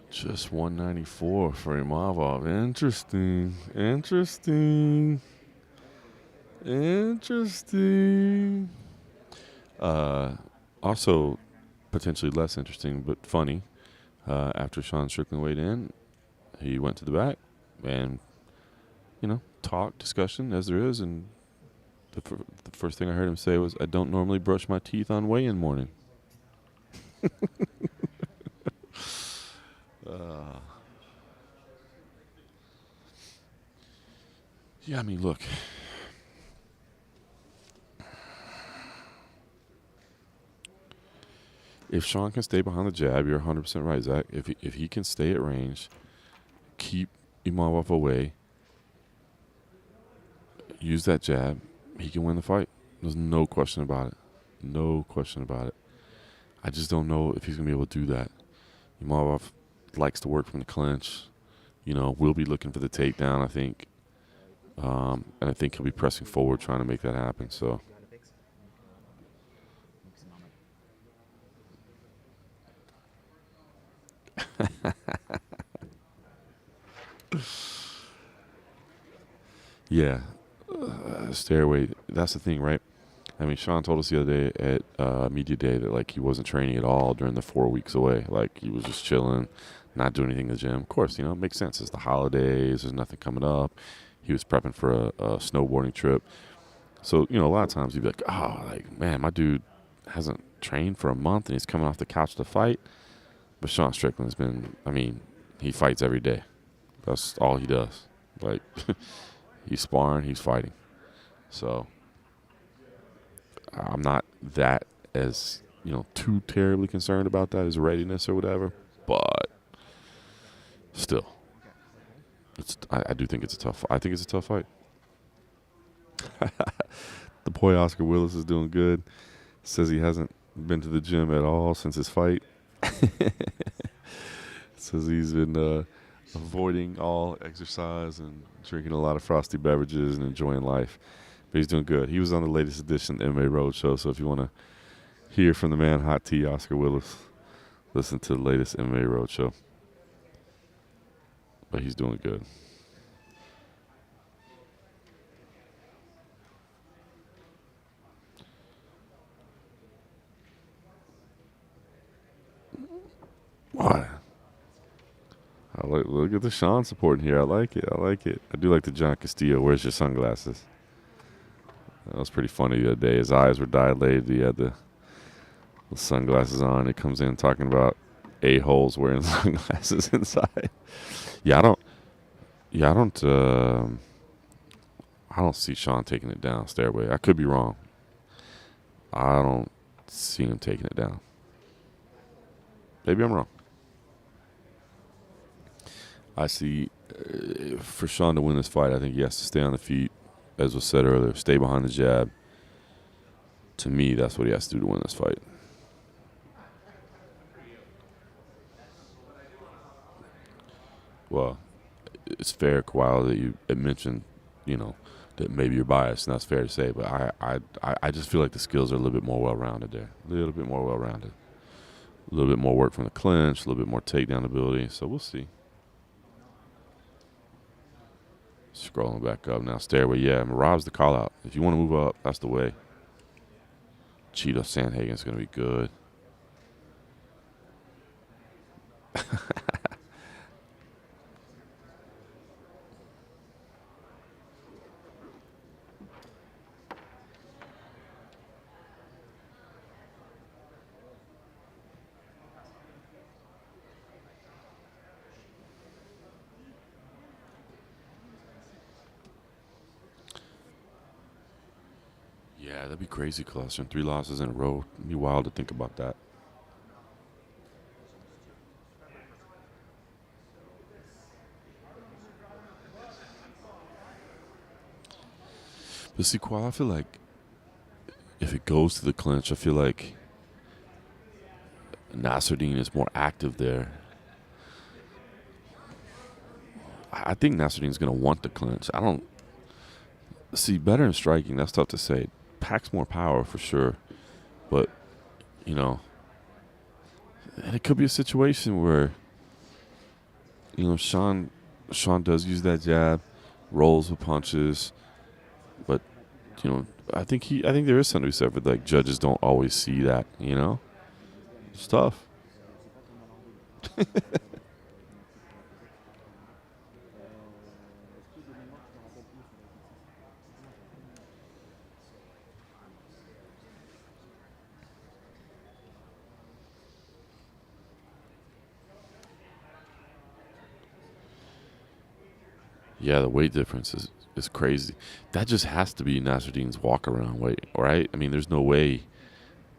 Just 194 for Imavov. Interesting. Interesting. Interesting. Also, potentially less interesting, but funny. After Sean Strickland weighed in, he went to the back and, talk, discussion, as there is. And the first thing I heard him say was, I don't normally brush my teeth on weigh-in morning. Yeah, I mean, look. If Sean can stay behind the jab, you're 100% right, Zach. If he can stay at range, keep Imavov away, use that jab, he can win the fight. There's no question about it. No question about it. I just don't know if he's going to be able to do that. Imavov likes to work from the clinch. Will be looking for the takedown, I think. And I think he'll be pressing forward trying to make that happen. So, yeah, stairway. That's the thing, right? I mean, Sean told us the other day at media day that like he wasn't training at all during the 4 weeks away. Like he was just chilling, not doing anything in the gym. Of course, it makes sense. It's the holidays. There's nothing coming up. He was prepping for a snowboarding trip. So, a lot of times you'd be like, oh, like, man, my dude hasn't trained for a month and he's coming off the couch to fight. But Sean Strickland's he fights every day. That's all he does. Like, he's sparring, he's fighting. So I'm not that as, too terribly concerned about that, his readiness or whatever. But still, I do think it's a tough. I think it's a tough fight. The boy Oscar Willis is doing good. Says he hasn't been to the gym at all since his fight. Says he's been avoiding all exercise and drinking a lot of frosty beverages and enjoying life. But he's doing good. He was on the latest edition of the MMA Roadshow. So if you want to hear from the man, Hot Tea, Oscar Willis, listen to the latest MMA Roadshow. But he's doing good. What? Look at the Sean support here. I like it. I do like the John Castillo. Where's your sunglasses? That was pretty funny the other day. His eyes were dilated. He had the sunglasses on. He comes in talking about a-holes wearing sunglasses inside. I don't see Sean taking it down Stairway. I could be wrong. I don't see him taking it down. Maybe I'm wrong. I see for Sean to win this fight, I think he has to stay on the feet, as was said earlier, stay behind the jab. To me, that's what he has to do to win this fight. Well, it's fair, Kawhi, that you had mentioned, that maybe you're biased, and that's fair to say, but I just feel like the skills are a little bit more well-rounded there. A little bit more well-rounded. A little bit more work from the clinch, a little bit more takedown ability, so we'll see. Scrolling back up now, Stairway. Yeah, Imamov's the call out. If you want to move up, that's the way. Cheeto Sandhagen's going to be good. Yeah, that'd be crazy, Cluster. 3 losses in a row. It'd be wild to think about that. But see, Qual, I feel like if it goes to the clinch, I feel like Nassourdine is more active there. I think Nassaudine's going to want the clinch. I don't see better in striking. That's tough to say. Packs more power for sure, but and it could be a situation where Sean does use that jab, rolls with punches, but I think there is something to be said for like judges don't always see that. It's tough. Yeah, the weight difference is crazy. That just has to be Nassourdine's walk-around weight, right? I mean, there's no way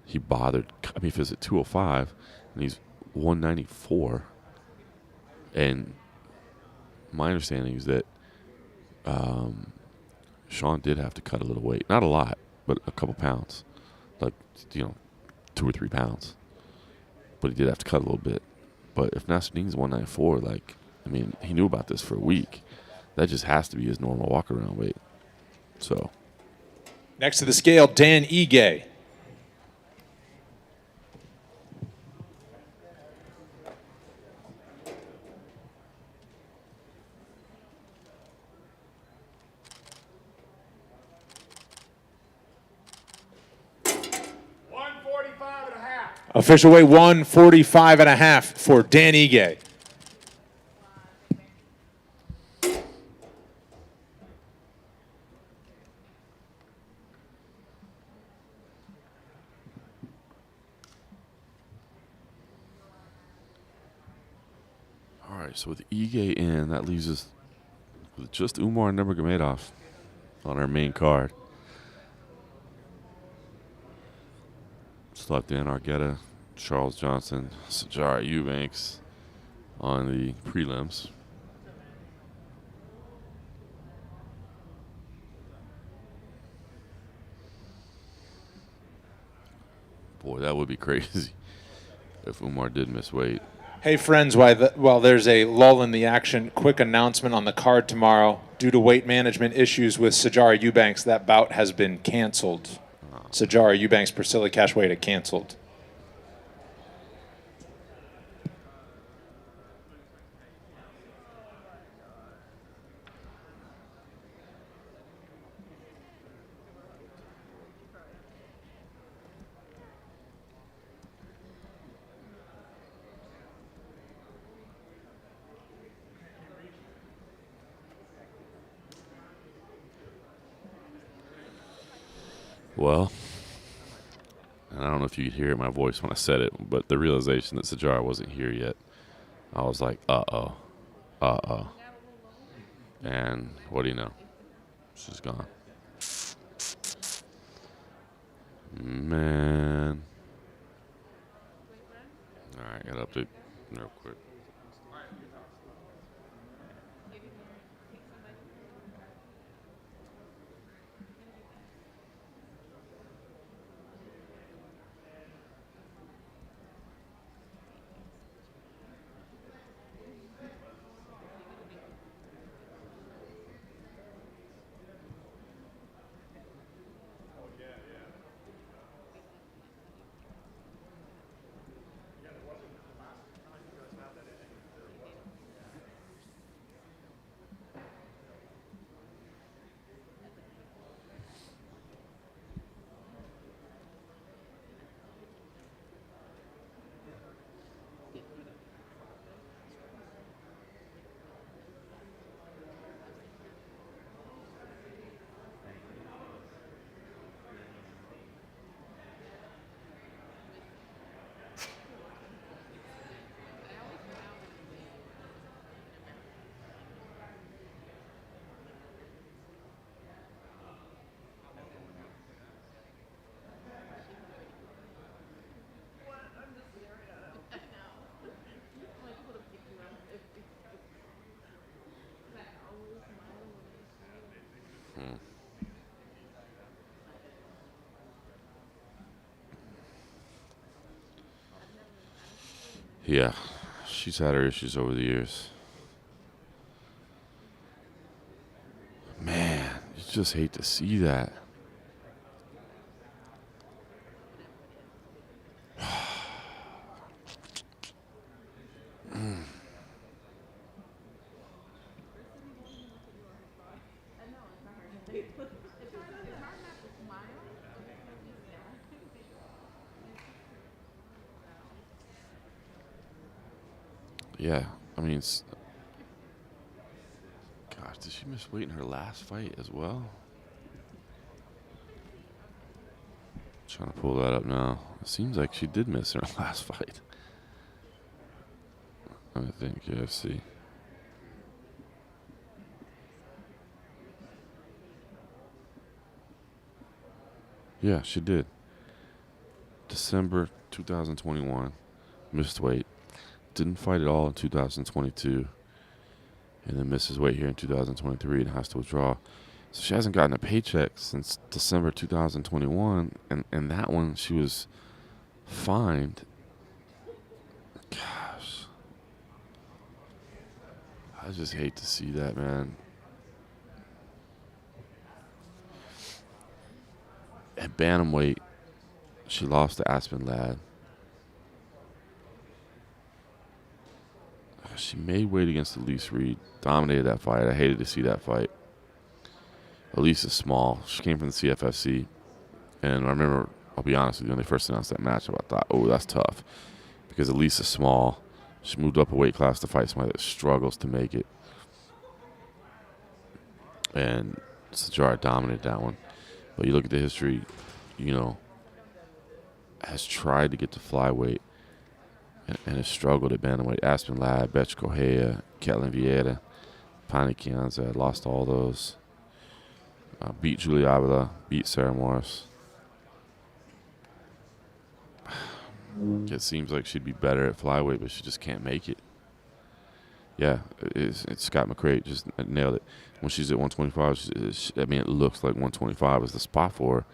he bothered. I mean, if it's at 205 and he's 194, and my understanding is that Sean did have to cut a little weight. Not a lot, but a couple pounds. Like, 2 or 3 pounds. But he did have to cut a little bit. But if Nassourdine's 194, he knew about this for a week. That just has to be his normal walk-around weight. So. Next to the scale, Dan Ige. Official weight 145.5 for Dan Ige. All right, so with Ige in, that leaves us with just Umar and Nurmagomedov on our main card. Slept in Argueta, Charles Johnson, Sajara Eubanks on the prelims. Boy, that would be crazy if Umar did miss weight. Hey friends, while there's a lull in the action, quick announcement on the card tomorrow. Due to weight management issues with Sajara Eubanks, that bout has been canceled. Sajara Eubanks, Priscilla Cashway canceled. Well, and I don't know if you could hear my voice when I said it, but the realization that Sajara wasn't here yet, I was like, uh-oh. And what do you know? She's gone. Man. All right, got to update real quick. Yeah, she's had her issues over the years. Man, you just hate to see that. Yeah, I mean, gosh, did she miss weight in her last fight as well? Trying to pull that up now. It seems like she did miss her last fight. I think UFC. Yeah, she did. December 2021, missed weight. Didn't fight at all in 2022, and then misses weight here in 2023 and has to withdraw. So she hasn't gotten a paycheck since December 2021, and that one she was fined. Gosh, I just hate to see that, man. At bantamweight, she lost to Aspen Ladd. She made weight against Elise Reed. Dominated that fight. I hated to see that fight. Elise is small. She came from the CFFC. And I remember I'll be honest with you, when they first announced that match, I thought, oh, that's tough. Because Elise is small. She moved up a weight class to fight somebody that struggles to make it. And Sajara dominated that one. But you look at the history, you know, has tried to get to flyweight and has struggled at bantamweight. Aspen Ladd, Betch Correa, Ketlin Vieira, Pani Kianza, lost all those. Beat Julia Avila, beat Sarah Morris. It seems like she'd be better at flyweight, but she just can't make it. Yeah, it's Scott McCray just nailed it. When she's at 125, I mean, it looks like 125 is the spot for her.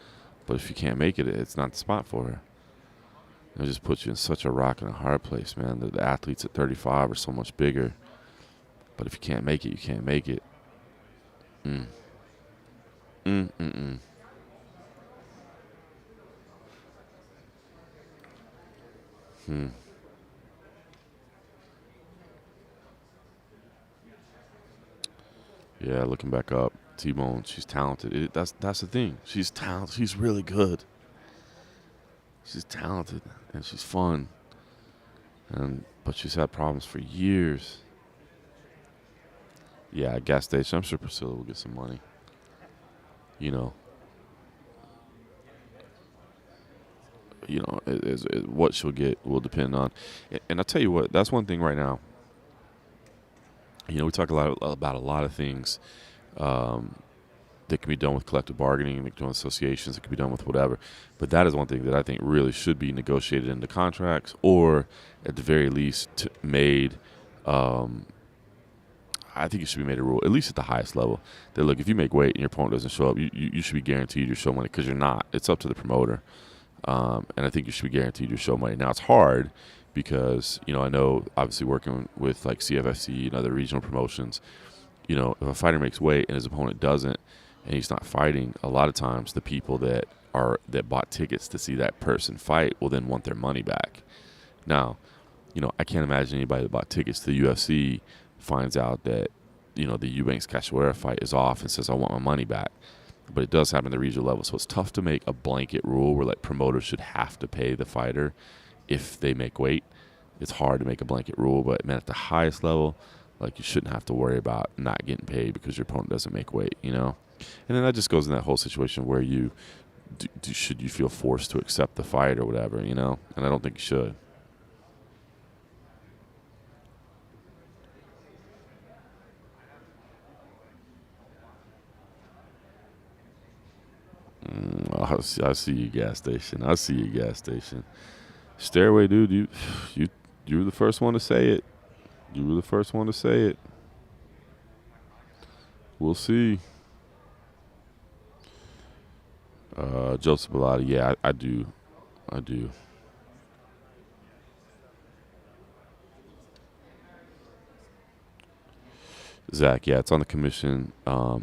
But if you can't make it, it's not the spot for her. It just puts you in such a rock and a hard place, man. The athletes at 35 are so much bigger. But if you can't make it, you can't make it. Yeah, looking back up, T-Bone, she's talented. That's the thing. She's talented. She's really good. She's talented and she's fun. But she's had problems for years. Yeah, at gas station, I'm sure Priscilla will get some money. You know, what she'll get will depend on. And I'll tell you what, that's one thing right now. You know, we talk about a lot of things that can be done with collective bargaining, that can be done with associations, that can be done with whatever. But that is one thing that I think really should be negotiated into contracts, or at the very least made. I think it should be made a rule, at least at the highest level, that look, if you make weight and your opponent doesn't show up, you should be guaranteed your show money, because you're not. It's up to the promoter, and I think you should be guaranteed your show money. Now it's hard because, you know, I know obviously working with like CFFC and other regional promotions, you know, if a fighter makes weight and his opponent doesn't, and he's not fighting, a lot of times the people that bought tickets to see that person fight will then want their money back. Now, you know, I can't imagine anybody that bought tickets to the UFC finds out that, you know, the Eubanks Cachoeira fight is off and says, I want my money back. But it does happen at the regional level, so it's tough to make a blanket rule where like promoters should have to pay the fighter if they make weight. It's hard to make a blanket rule, but man, at the highest level, like, you shouldn't have to worry about not getting paid because your opponent doesn't make weight, you know? And then that just goes in that whole situation where you should you feel forced to accept the fight or whatever, you know? And I don't think you should. I see you, gas station. I see you, gas station. Stairway, dude, you were the first one to say it. You were the first one to say it. We'll see. Joseph Bilotti, yeah, I do. Zach, yeah, it's on the commission.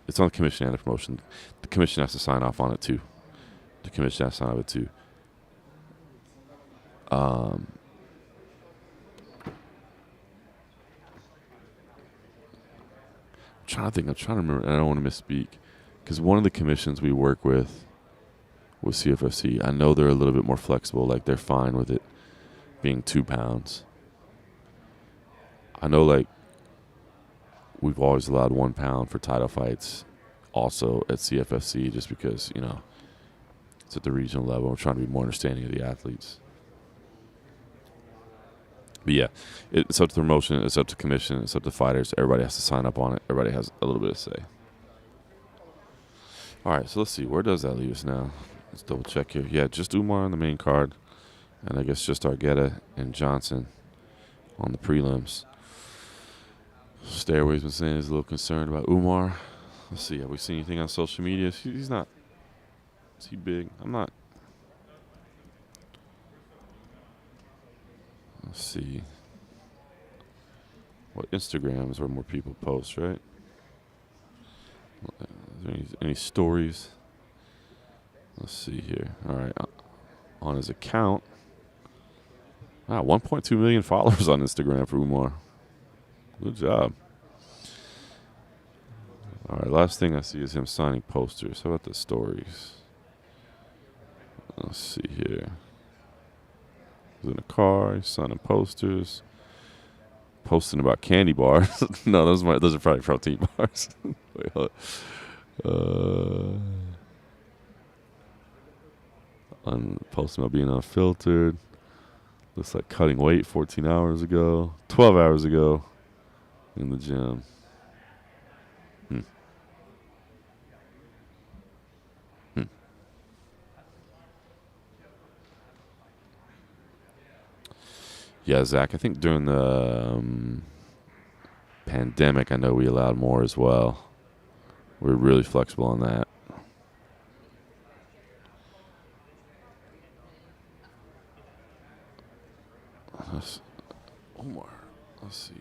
It's on the commission and the promotion. The commission has to sign off on it too. I'm trying to remember, and I don't want to misspeak, because one of the commissions we work with CFFC, I know they're a little bit more flexible, like they're fine with it being 2 pounds. I know, like, we've always allowed 1 pound for title fights also at CFFC, just because, you know, it's at the regional level. We're trying to be more understanding of the athletes. But yeah, it's up to the promotion, it's up to commission, it's up to fighters. Everybody has to sign up on it. Everybody has a little bit of say. All right, so let's see. Where does that leave us now? Let's double check here. Yeah, just Umar on the main card. And I guess just Argueta and Johnson on the prelims. Stairway's been saying he's a little concerned about Umar. Let's see. Have we seen anything on social media? He's not. Is he big? I'm not. Let's see. What, Instagram is where more people post, right? Is there any stories? Let's see here. All right. On his account. Wow, 1.2 million followers on Instagram for Umar. Good job. All right, last thing I see is him signing posters. How about the stories? Let's see here. He's in a car. He's signing posters. Posting about candy bars. No, those are probably protein bars. Wait, hold posting about being unfiltered. Looks like cutting weight 14 hours ago. 12 hours ago in the gym. Yeah, Zach, I think during the pandemic, I know we allowed more as well. We're really flexible on that. Omar, let's see.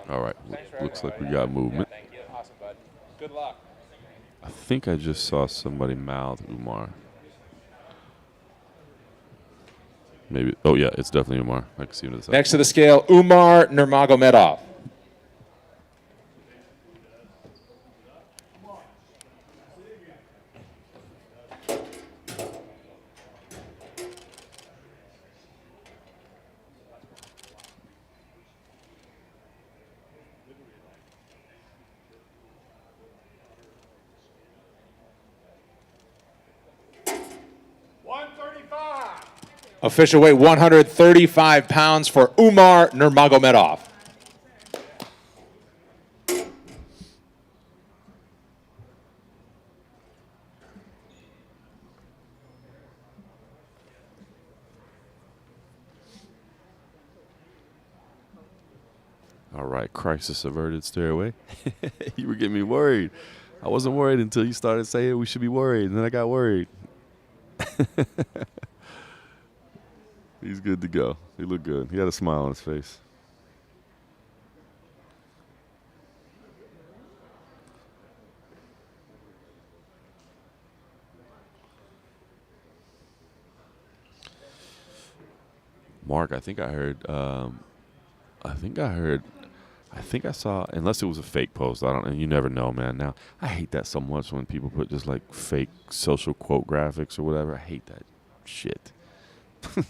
All right, looks like we got movement. Thank you. Awesome, bud. Good luck. I think I just saw somebody mouth Umar. Maybe. Oh, yeah, it's definitely Umar. I can see him to the side. Next to the scale, Umar Nurmagomedov. Official weight 135 pounds for Umar Nurmagomedov. All right, crisis averted, stay away. You were getting me worried. I wasn't worried until you started saying we should be worried, and then I got worried. He's good to go. He looked good. He had a smile on his face. Mark, I think I saw, unless it was a fake post. I don't know. You never know, man. Now, I hate that so much when people put just like fake social quote graphics or whatever. I hate that shit.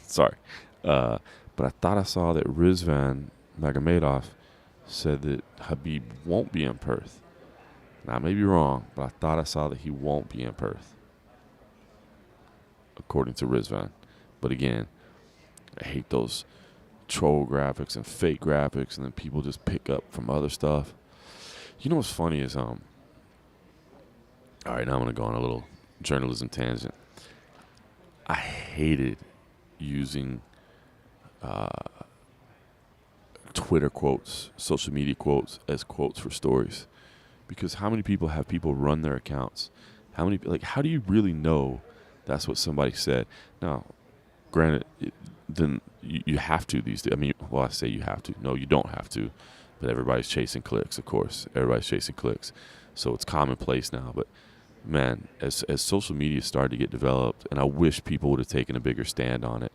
Sorry. But I thought I saw that Rizvan Magomedov said that Habib won't be in Perth. Now, I may be wrong, but I thought I saw that he won't be in Perth, according to Rizvan. But again, I hate those troll graphics and fake graphics, and then people just pick up from other stuff. You know what's funny is, all right, now I'm going to go on a little journalism tangent. I hated using Twitter quotes, social media quotes as quotes for stories, because how many people have people run their accounts? How do you really know that's what somebody said? Now, granted, then you have to these days. I mean, well, I say you have to. No, you don't have to. But everybody's chasing clicks, of course. Everybody's chasing clicks. So it's commonplace now. But, man, as social media started to get developed, and I wish people would have taken a bigger stand on it.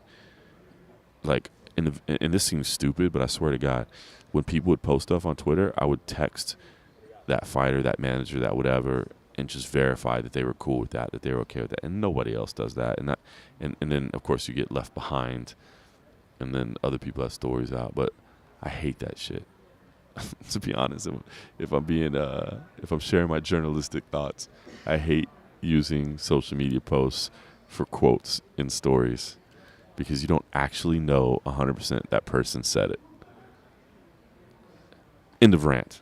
Like, and this seems stupid, but I swear to God, when people would post stuff on Twitter, I would text that fighter, that manager, that whatever, and just verify that they were cool with that they were okay with that. And nobody else does that. And then, of course, you get left behind, and then other people have stories out. But I hate that shit. To be honest, if I'm sharing my journalistic thoughts, I hate using social media posts for quotes in stories, because you don't actually know 100% that person said it. End of rant.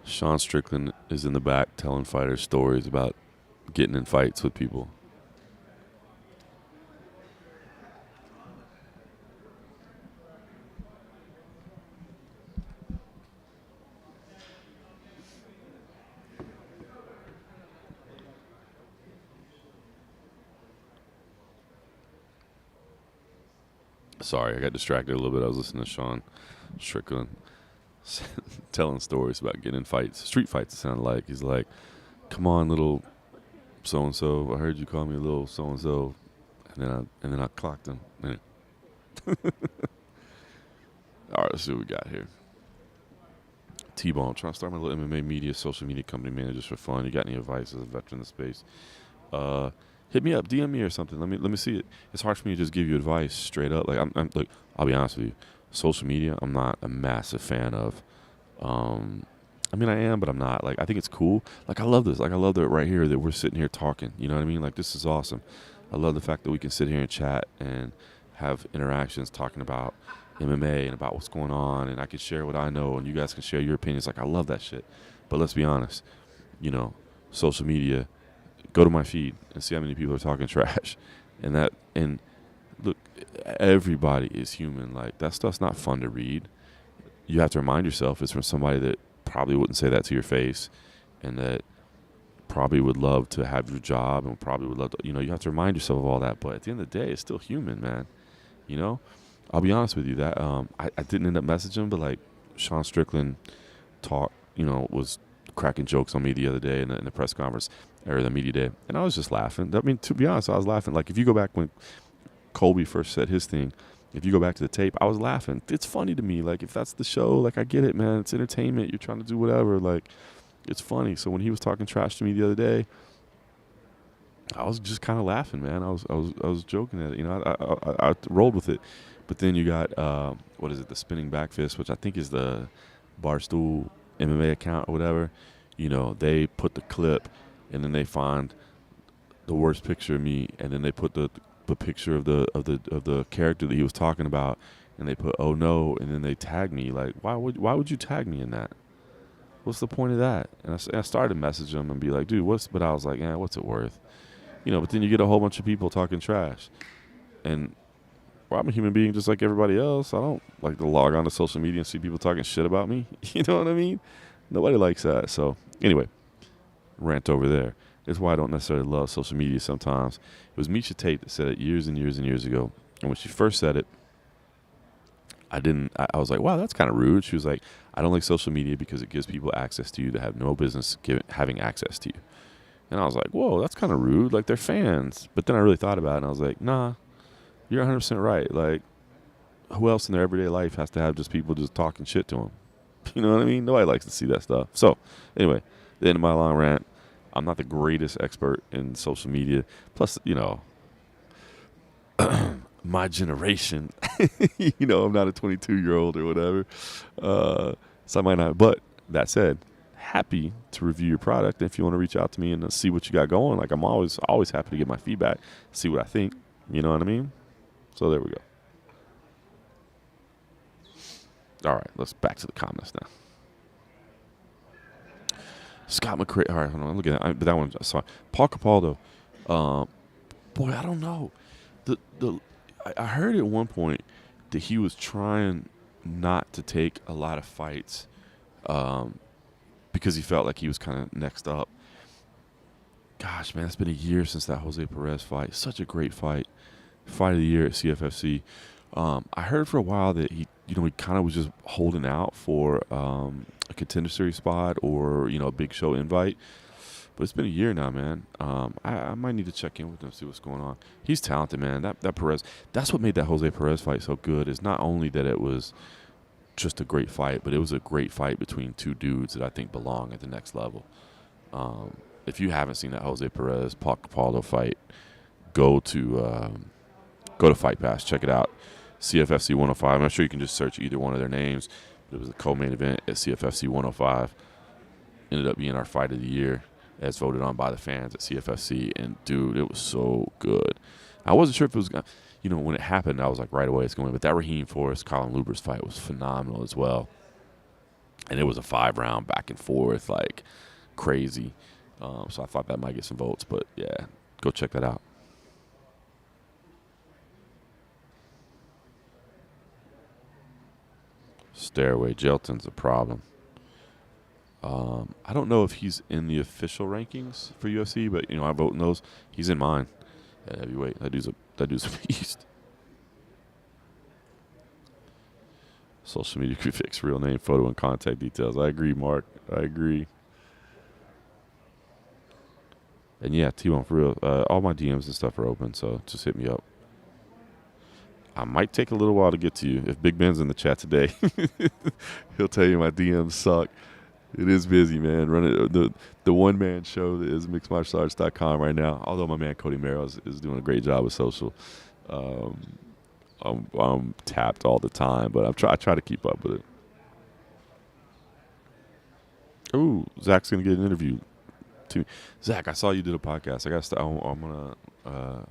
Sean Strickland is in the back telling fighters stories about getting in fights with people. Sorry, I got distracted a little bit. I was listening to Sean Strickland telling stories about getting in fights, street fights. It sounded like he's like, "Come on, little so and so. I heard you call me a little so and so," and then I clocked him. All right, let's see what we got here. T-Bone, I'm trying to start my little MMA media, social media company managers for fun. You got any advice as a veteran in the space? Hit me up, DM me or something. Let me see it. It's hard for me to just give you advice straight up. Like look, I'll be honest with you. Social media, I'm not a massive fan of. I mean, I am, but I'm not. Like, I think it's cool. Like, I love this. Like, I love that right here that we're sitting here talking. You know what I mean? Like, this is awesome. I love the fact that we can sit here and chat and have interactions talking about MMA and about what's going on, and I can share what I know, and you guys can share your opinions. Like, I love that shit. But let's be honest. You know, social media, go to my feed and see how many people are talking trash. And look, everybody is human. Like, that stuff's not fun to read. You have to remind yourself it's from somebody that probably wouldn't say that to your face, and that probably would love to have your job, and probably would love to, you have to remind yourself of all that. But at the end of the day, it's still human, man. I'll be honest with you that I didn't end up messaging him, but like Sean Strickland was cracking jokes on me the other day in the press conference or the media day, and I was just laughing. I mean, to be honest, I was laughing. Like, if you go back when Colby first said his thing, if you go back to the tape, I was laughing. It's funny to me. Like, if that's the show, like, I get it, man. It's entertainment. You're trying to do whatever. Like, it's funny. So when he was talking trash to me the other day, I was just kind of laughing, man. I was joking at it. I rolled with it. But then you got the Spinning Back Fist, which I think is the Barstool MMA account or whatever. They put the clip, and then they find the worst picture of me, and then they put the picture of the character that he was talking about, and they put, "Oh no," and then they tag me. Like, why would you tag me in that? What's the point of that? And I started messaging him and be like, dude, but I was like, what's it worth? But then you get a whole bunch of people talking trash, and I'm a human being just like everybody else. I don't like to log on to social media and see people talking shit about me. You know what I mean? Nobody likes that. So anyway, rant over there. That's why I don't necessarily love social media sometimes. It was Misha Tate that said it years and years and years ago. And when she first said it, I was like, wow, that's kind of rude. She was like, I don't like social media because it gives people access to you that have no business having access to you. And I was like, whoa, that's kind of rude. Like, they're fans. But then I really thought about it, and I was like, nah, you're 100% right. Like, who else in their everyday life has to have just people just talking shit to them? You know what I mean? Nobody likes to see that stuff. So anyway, the end of my long rant. I'm not the greatest expert in social media. Plus, my generation, I'm not a 22-year-old or whatever. So I might not. But that said, happy to review your product. If you want to reach out to me and see what you got going, like, I'm always happy to get my feedback, see what I think. You know what I mean? So there we go. All right, let's back to the comments now. Scott McCray. All right, hold on. Look at that. But that one, sorry. Paul Capaldo. Boy, I don't know. I heard at one point that he was trying not to take a lot of fights because he felt like he was kind of next up. Gosh, man, it's been a year since that Jose Perez fight. Such a great fight. Fight of the year at CFFC. I heard for a while that he kind of was just holding out for a contender series spot or, a big show invite. But it's been a year now, man. I might need to check in with him, see what's going on. He's talented, man. That Perez, that's what made that Jose Perez fight so good, is not only that it was just a great fight, but it was a great fight between two dudes that I think belong at the next level. If you haven't seen that Jose Perez Paul Capaldo fight, go to Fight Pass, check it out. CFFC 105. I'm sure you can just search either one of their names. It was a co-main event at CFFC 105. Ended up being our fight of the year, as voted on by the fans at CFFC. And dude, it was so good. I wasn't sure if it was gonna, when it happened, I was like, right away it's going. But that Raheem Forrest Colin Luber's fight was phenomenal as well. And it was a 5-round back and forth, like crazy. So I thought that might get some votes. But yeah, go check that out. Stairway. Jelton's a problem. I don't know if he's in the official rankings for UFC, but I vote in those. He's in mine at heavyweight. That dude's a beast. Social media could fix real name, photo, and contact details. I agree, Mark. I agree. And yeah, T1 for real. All my DMs and stuff are open, so just hit me up. I might take a little while to get to you. If Big Ben's in the chat today, he'll tell you my DMs suck. It is busy, man. Running the one-man show that is mixedmartialarts.com right now. Although my man Cody Merrill is doing a great job with social. I'm tapped all the time, but I try to keep up with it. Ooh, Zach's gonna get an interview. Zach, I saw you did a podcast.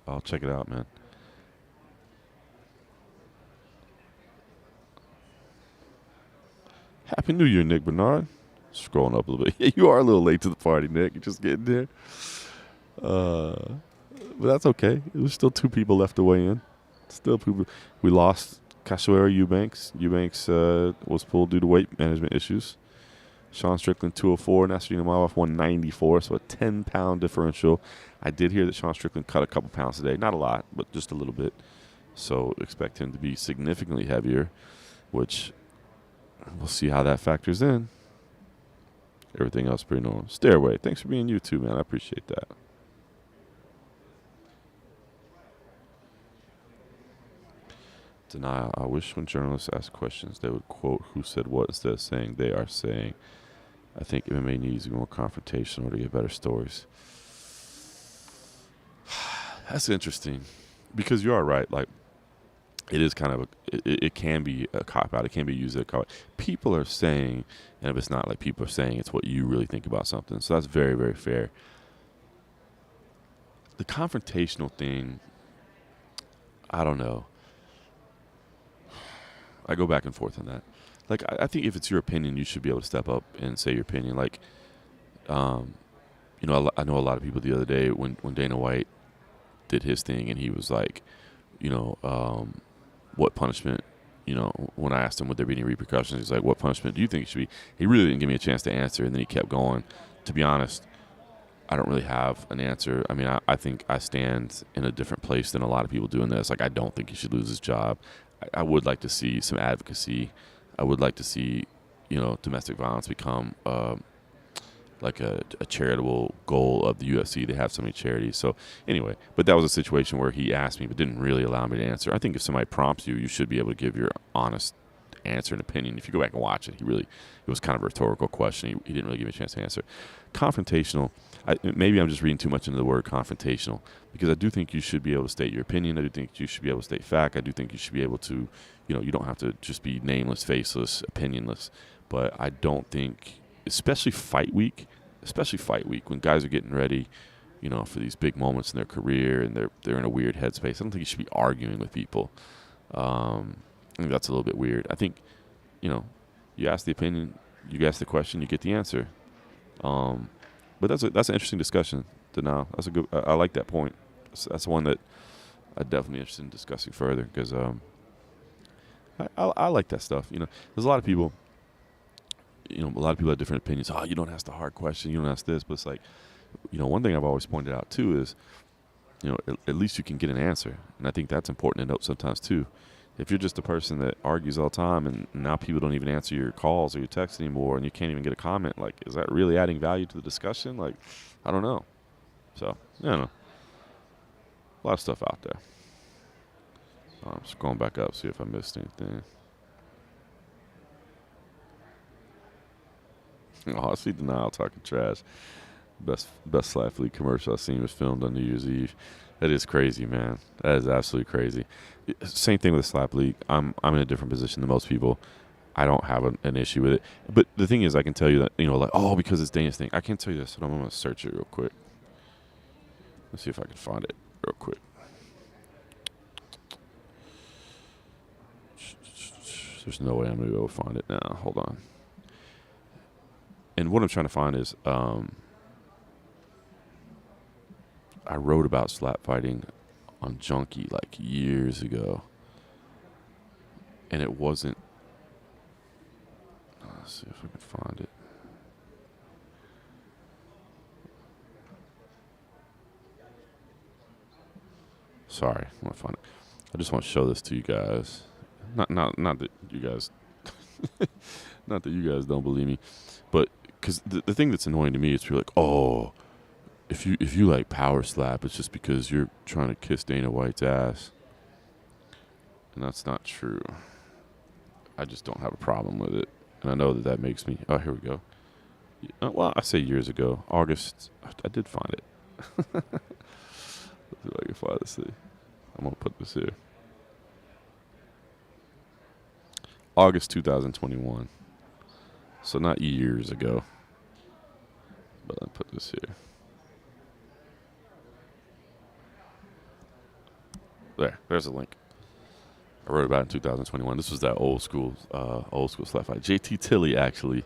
I'll check it out, man. Happy New Year, Nick Bernard. Scrolling up a little bit. Yeah, you are a little late to the party, Nick. You're just getting there. But that's okay. It was still 2 people left to weigh in. Still people. We lost Cachoeira Eubanks. Eubanks was pulled due to weight management issues. Sean Strickland, 204. Nassourdine Imavov, 194. So a 10-pound differential. I did hear that Sean Strickland cut a couple pounds today. Not a lot, but just a little bit. So expect him to be significantly heavier, which we'll see how that factors in. Everything else pretty normal. Stairway, thanks for being you too, man. I appreciate that. Denial. I wish when journalists ask questions, they would quote who said what instead of saying they are saying. I think MMA needs to be more confrontational to get better stories. That's interesting, because you are right. Like, it is kind of it can be a cop out. It can be used as a cop out. People are saying, and if it's not like people are saying, it's what you really think about something. So that's very, very fair. The confrontational thing, I don't know. I go back and forth on that. Like, I think if it's your opinion, you should be able to step up and say your opinion. Like, I know a lot of people the other day when Dana White did his thing, and he was like, what punishment, when I asked him would there be any repercussions, he's like, what punishment do you think it should be? He really didn't give me a chance to answer, and then he kept going. To be honest, I don't really have an answer. I mean, I think I stand in a different place than a lot of people doing this. Like, I don't think he should lose his job. I would like to see some advocacy. I would like to see, domestic violence become like a charitable goal of the UFC. They have so many charities. So anyway, but that was a situation where he asked me but didn't really allow me to answer. I think if somebody prompts you, you should be able to give your honest answer and opinion. If you go back and watch it, it was kind of a rhetorical question. He didn't really give me a chance to answer. Confrontational, maybe I'm just reading too much into the word confrontational, because I do think you should be able to state your opinion. I do think you should be able to state fact. I do think you should be able to, you don't have to just be nameless, faceless, opinionless. But I don't think, especially fight week, when guys are getting ready, for these big moments in their career and they're in a weird headspace, I don't think you should be arguing with people. I think that's a little bit weird. I think, you ask the opinion, you ask the question, you get the answer. But that's an interesting discussion. Now, that's a good. I like that point. That's one that I'm definitely interested in discussing further, because I like that stuff. There's a lot of people. A lot of people have different opinions. Oh, you don't ask the hard question. You don't ask this. But it's like, one thing I've always pointed out too is, at least you can get an answer, and I think that's important to note sometimes too. If you're just a person that argues all the time and now people don't even answer your calls or your texts anymore and you can't even get a comment, like, is that really adding value to the discussion? Like, I don't know. So, I don't know. A lot of stuff out there. I'm scrolling back up, see if I missed anything. Oh, I see Denial talking trash. Best Slap League commercial I've seen was filmed on New Year's Eve. That is crazy, man. That is absolutely crazy. Same thing with Slap League. I'm in a different position than most people. I don't have an issue with it. But the thing is, I can tell you that, because it's Dana's thing. I can't tell you this, so I'm going to search it real quick. Let's see if I can find it real quick. There's no way I'm going to be able to find it now. Hold on. And what I'm trying to find is, I wrote about slap fighting on Junkie like years ago, and it wasn't. Let's see if I can find it. Sorry, I want to find it. I just want to show this to you guys. Not that you guys Not that you guys don't believe me, but because the thing that's annoying to me is people like, oh, if you like power slap, it's just because you're trying to kiss Dana White's ass, and that's not true. I just don't have a problem with it, and I know that makes me. Oh, here we go. Well, I say years ago, August. I did find it. Let's see if I can find this thing. I'm gonna put this here. August 2021. So not years ago. But I'll put this here. There's a link. I wrote about it in 2021. This was that old school slap fight. JT Tilley actually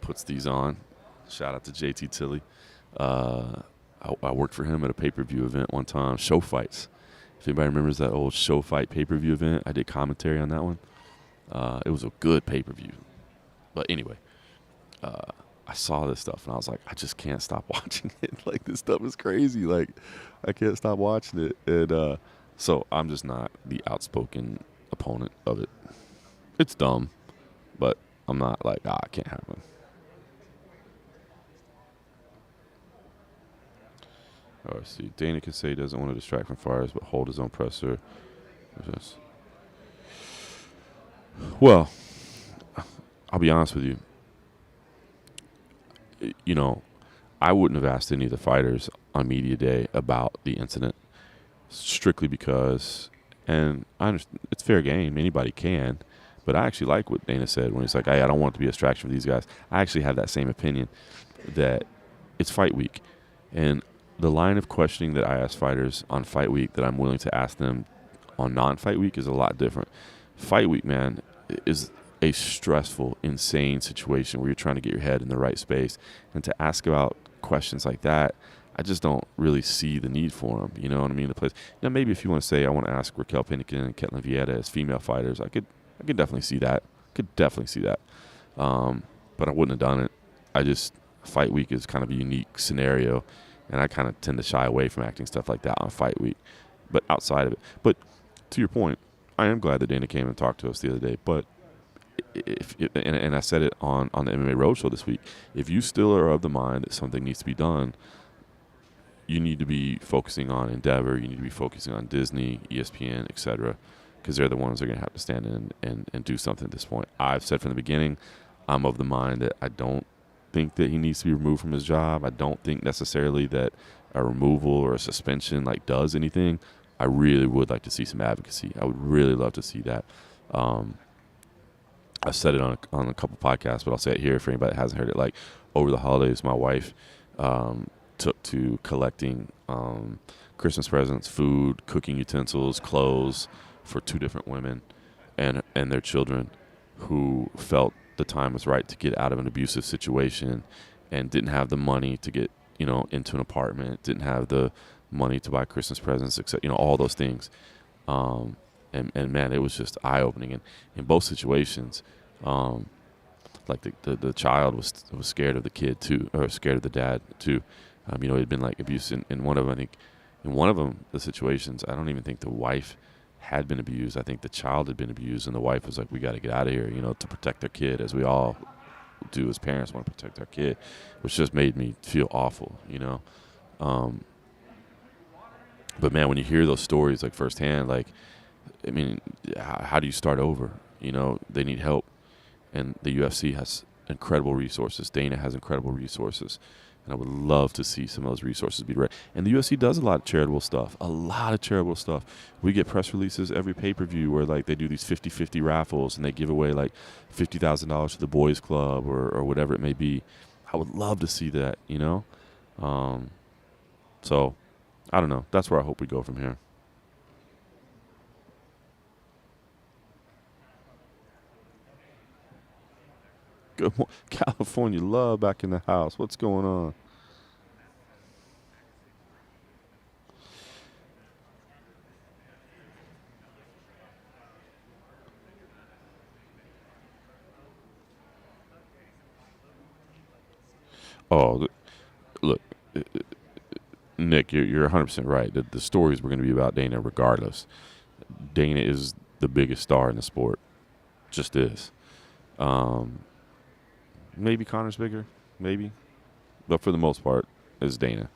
puts these on. Shout out to JT Tilley. I worked for him at a pay-per-view event one time, Show Fights. If anybody remembers that old Show Fight pay-per-view event, I did commentary on that one. It was a good pay-per-view. But anyway, I saw this stuff, and I was like, I just can't stop watching it. Like, this stuff is crazy. Like, I can't stop watching it. And so I'm just not the outspoken opponent of it. It's dumb, but I'm not like, it can't happen. Oh, I see. Dana can say he doesn't want to distract from fires, but hold his own presser. Well, I'll be honest with you. You know, I wouldn't have asked any of the fighters on media day about the incident, strictly because, and I understand it's fair game. Anybody can. But I actually like what Dana said when he's like, hey, I don't want it to be a distraction for these guys. I actually have that same opinion that it's fight week. And the line of questioning that I ask fighters on fight week that I'm willing to ask them on non-fight week is a lot different. Fight week, man, is a stressful, insane situation where you're trying to get your head in the right space. And to ask about questions like that, I just don't really see the need for them. You know what I mean? The place. Now, maybe if you want to say I want to ask Raquel Pinikin and Ketlin Vieira as female fighters, I could definitely see that. But I wouldn't have done it. Fight week is kind of a unique scenario, and I kind of tend to shy away from acting stuff like that on fight week. But outside of it. But to your point, I am glad that Dana came and talked to us the other day. But and I said it on the MMA Roadshow this week, if you still are of the mind that something needs to be done, you need to be focusing on Endeavor, you need to be focusing on Disney, ESPN, etc., because they're the ones that are going to have to stand in and do something at this point. I've said from the beginning, I'm of the mind that I don't think that he needs to be removed from his job. I don't think necessarily that a removal or a suspension does anything. I really would like to see some advocacy. I would really love to see that. I've said it on a couple podcasts, but I'll say it here for anybody that hasn't heard it. Over the holidays, my wife took to collecting Christmas presents, food, cooking utensils, clothes for 2 different women and their children who felt the time was right to get out of an abusive situation and didn't have the money to get into an apartment, didn't have the money to buy Christmas presents, except all those things. And man, it was just eye-opening. And in both situations, the child was scared of the kid too, or scared of the dad too. It had been abuse in one of them. I think in one of them, the situations, I don't even think the wife had been abused. I think the child had been abused, and the wife was like, "We got to get out of here," to protect their kid, as we all do as parents, want to protect our kid, which just made me feel awful, But man, when you hear those stories firsthand, how do you start over? They need help, and the UFC has incredible resources. Dana has incredible resources, and I would love to see some of those resources be ready. And the UFC does a lot of charitable stuff. We get press releases every pay-per-view where they do these 50-50 raffles, and they give away $50,000 to the boys club or whatever it may be. I would love to see that, So I don't know. That's where I hope we go from here. Good morning. California love back in the house. What's going on? Oh, look, Nick, you're 100% right. The stories were going to be about Dana regardless. Dana is the biggest star in the sport. Just is. Maybe Connor's bigger, maybe. But for the most part, it's Dana.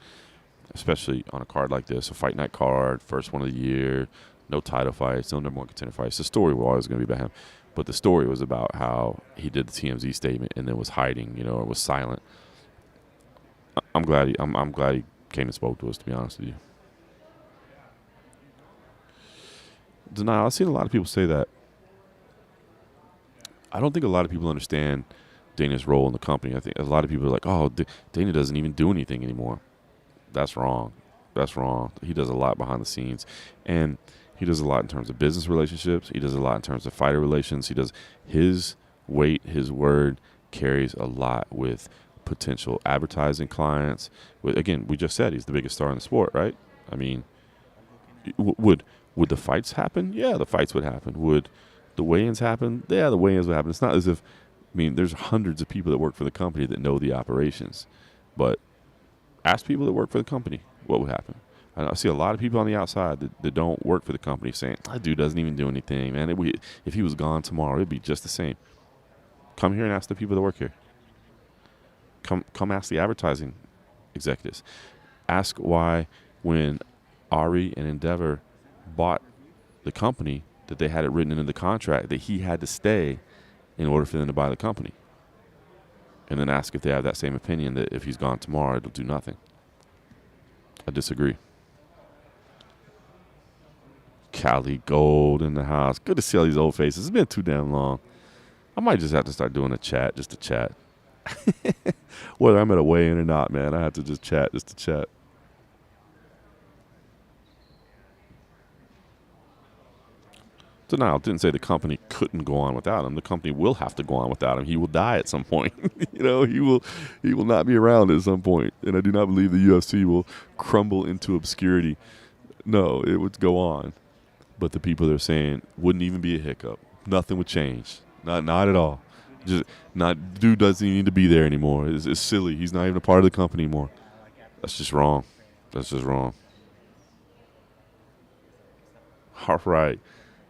Especially on a card like this, a fight night card, first one of the year, no title fights, no number one contender fights. The story was always going to be about him. But the story was about how he did the TMZ statement and then was hiding, or was silent. I'm glad he came and spoke to us, to be honest with you. Denial, I've seen a lot of people say that. I don't think a lot of people understand Dana's role in the company. I think a lot of people are like, oh, Dana doesn't even do anything anymore. That's wrong. That's wrong. He does a lot behind the scenes. And he does a lot in terms of business relationships. He does a lot in terms of fighter relations. He does his weight, his word carries a lot with potential advertising clients. Again, we just said he's the biggest star in the sport, right? I mean, would the fights happen? Yeah, the fights would happen. Would the weigh-ins happen? Yeah, the weigh-ins would happen. It's not as if, there's hundreds of people that work for the company that know the operations. But ask people that work for the company what would happen. I see a lot of people on the outside that don't work for the company saying, that dude doesn't even do anything, man. If he was gone tomorrow, it'd be just the same. Come here and ask the people that work here. Come ask the advertising executives. Ask why when Ari and Endeavor bought the company that they had it written into the contract that he had to stay in order for them to buy the company. And then ask if they have that same opinion that if he's gone tomorrow, it'll do nothing. I disagree. Cali Gold in the house. Good to see all these old faces. It's been too damn long. I might just have to start doing a chat just to chat. Whether I'm at a weigh-in or not, man, I have to just chat just to chat. Denial didn't say the company couldn't go on without him. The company will have to go on without him. He will die at some point. He will not be around at some point. And I do not believe the UFC will crumble into obscurity. No, it would go on. But the people that are saying wouldn't even be a hiccup. Nothing would change. Not at all. Dude doesn't even need to be there anymore. It's silly. He's not even a part of the company anymore. That's just wrong. That's just wrong. All right.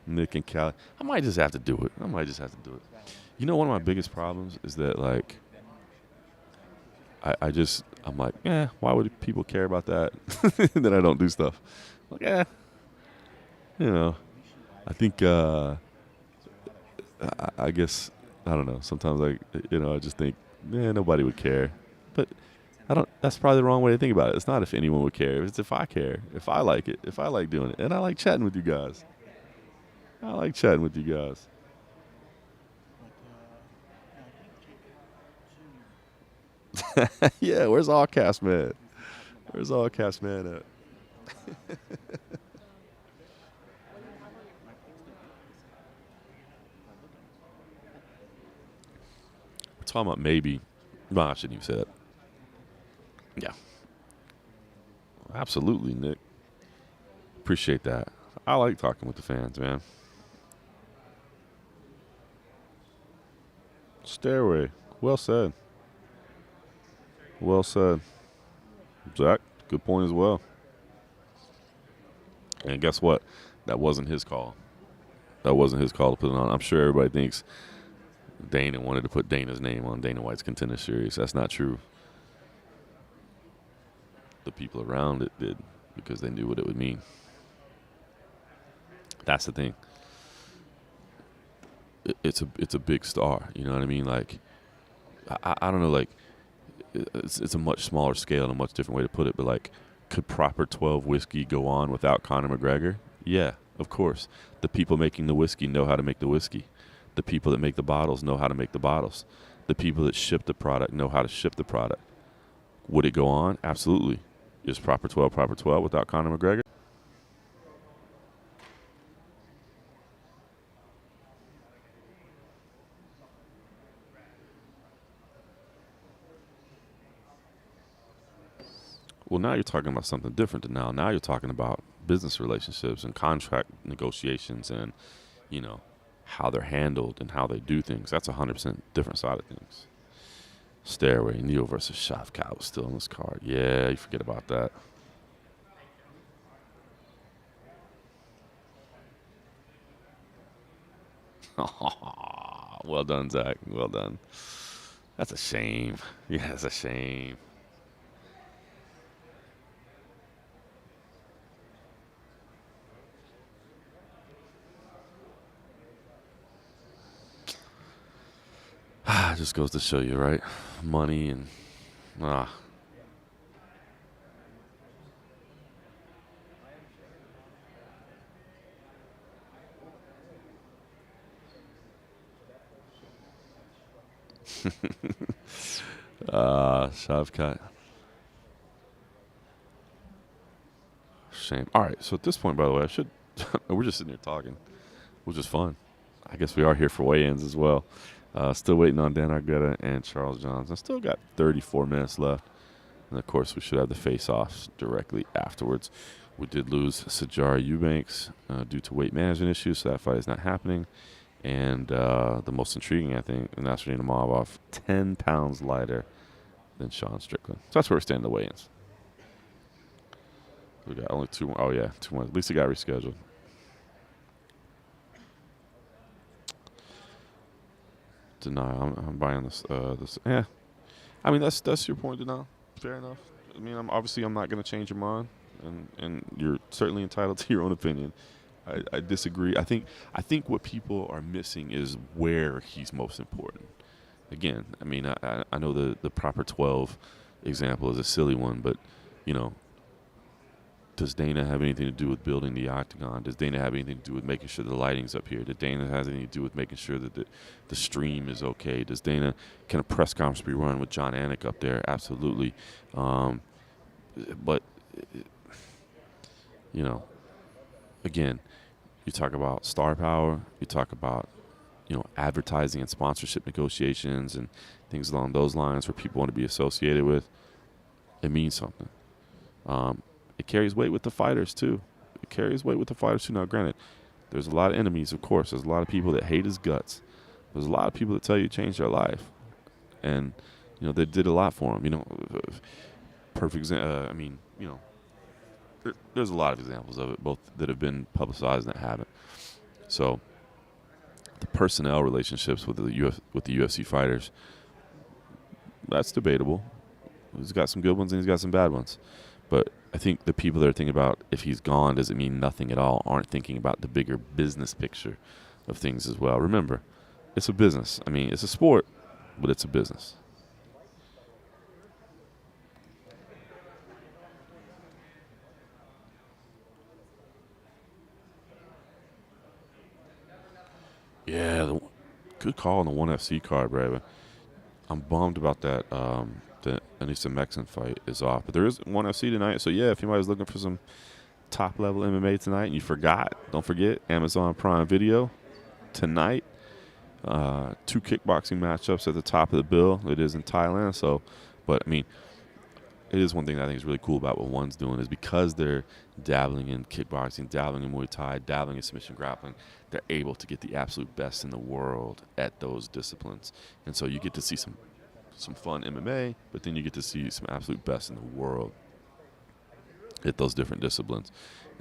Nick and Cali. I might just have to do it. One of my biggest problems is that, like, I'm like, why would people care about that? And then I don't do stuff. Like, I think, I guess, I don't know. Sometimes, I just think, nobody would care. But that's probably the wrong way to think about it. It's not if anyone would care. It's if I care. If I like it. If I like doing it. And I like chatting with you guys. Yeah, where's All Cast Man? Where's All Cast Man at? We're talking about maybe. No, I shouldn't even say that. Yeah. Absolutely, Nick. Appreciate that. I like talking with the fans, man. Stairway. Well said. Well said. Zach, good point as well. And guess what? That wasn't his call. That wasn't his call to put it on. I'm sure everybody thinks Dana wanted to put Dana's name on Dana White's Contender Series. That's not true. The people around it did because they knew what it would mean. That's the thing. It's a big star. You know what I mean? Like, I don't know. Like, it's a much smaller scale and a much different way to put it. But like, could Proper 12 whiskey go on without Conor McGregor? Yeah, of course. The people making the whiskey know how to make the whiskey. The people that make the bottles know how to make the bottles. The people that ship the product know how to ship the product. Would it go on? Absolutely. Is Proper 12 without Conor McGregor? Well, now you're talking about something different than now. Now you're talking about business relationships and contract negotiations and, how they're handled and how they do things. That's 100% different side of things. Stairway, Neo versus Shavkat was still on this card. Yeah, you forget about that. well done, Zach. Well done. That's a shame. Yeah, that's a shame. Just goes to show you, right? Money and Shavkat. Shame. All right, so at this point, by the way, we're just sitting here talking, which is fun. I guess we are here for weigh-ins as well. Still waiting on Dan Argueta and Charles Johns. I still got 34 minutes left. And, of course, we should have the face-offs directly afterwards. We did lose Sajara Eubanks due to weight management issues, so that fight is not happening. And the most intriguing, I think, Nassourdine Imavov, 10 pounds lighter than Sean Strickland. So that's where we're standing in the weigh-ins. We got only 2 more. Oh, yeah, 2 more. At least it got rescheduled. Denial. I'm buying this. Yeah. I mean, that's your point, Denial. Fair enough. I mean, I'm not going to change your mind, and you're certainly entitled to your own opinion. I disagree. I think what people are missing is where he's most important. Again, I mean, I know the proper 12 example is a silly one, but does Dana have anything to do with building the octagon? Does Dana have anything to do with making sure the lighting's up here? Does Dana have anything to do with making sure that the stream is okay? Can a press conference be run with John Anik up there? Absolutely. But, again, you talk about star power. You talk about, advertising and sponsorship negotiations and things along those lines where people want to be associated with. It means something. It carries weight with the fighters, too. Now, granted, there's a lot of enemies, of course. There's a lot of people that hate his guts. There's a lot of people that tell you to change their life. And, they did a lot for him. Perfect example. There's a lot of examples of it, both that have been publicized and that haven't. So the personnel relationships with the UFC fighters, that's debatable. He's got some good ones and he's got some bad ones. But I think the people that are thinking about if he's gone, does it mean nothing at all, aren't thinking about the bigger business picture of things as well. Remember, it's a business. I mean, it's a sport, but it's a business. Yeah, good call on the ONE FC card, Brad. I'm bummed about that. The Anissa Mexon fight is off. But there is ONE FC tonight. So, yeah, if anybody's looking for some top-level MMA tonight and you forgot, don't forget, Amazon Prime Video tonight. 2 kickboxing matchups at the top of the bill. It is in Thailand. So, but, I mean, it is one thing that I think is really cool about what ONE's doing is because they're dabbling in kickboxing, dabbling in Muay Thai, dabbling in submission grappling, they're able to get the absolute best in the world at those disciplines. And so you get to see some fun MMA, but then you get to see some absolute best in the world at those different disciplines.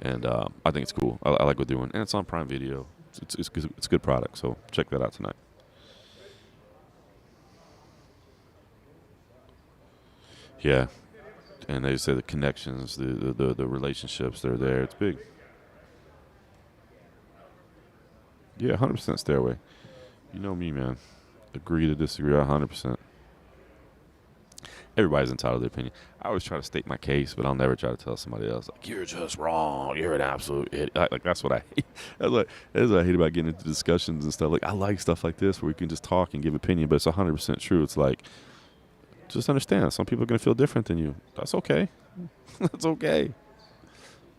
And I think it's cool. I like what they're doing. And it's on Prime Video. It's a good product, so check that out tonight. Yeah. And they say the connections, the relationships that are there, it's big. Yeah, 100% stairway. You know me, man. Agree to disagree 100%. Everybody's entitled to their opinion. I always try to state my case, but I'll never try to tell somebody else, like, you're just wrong. You're an absolute idiot. Like, that's what I hate. That's what I hate about getting into discussions and stuff. Like, I like stuff like this where we can just talk and give opinion, but it's 100% true. It's like, just understand, some people are going to feel different than you. That's okay. That's okay.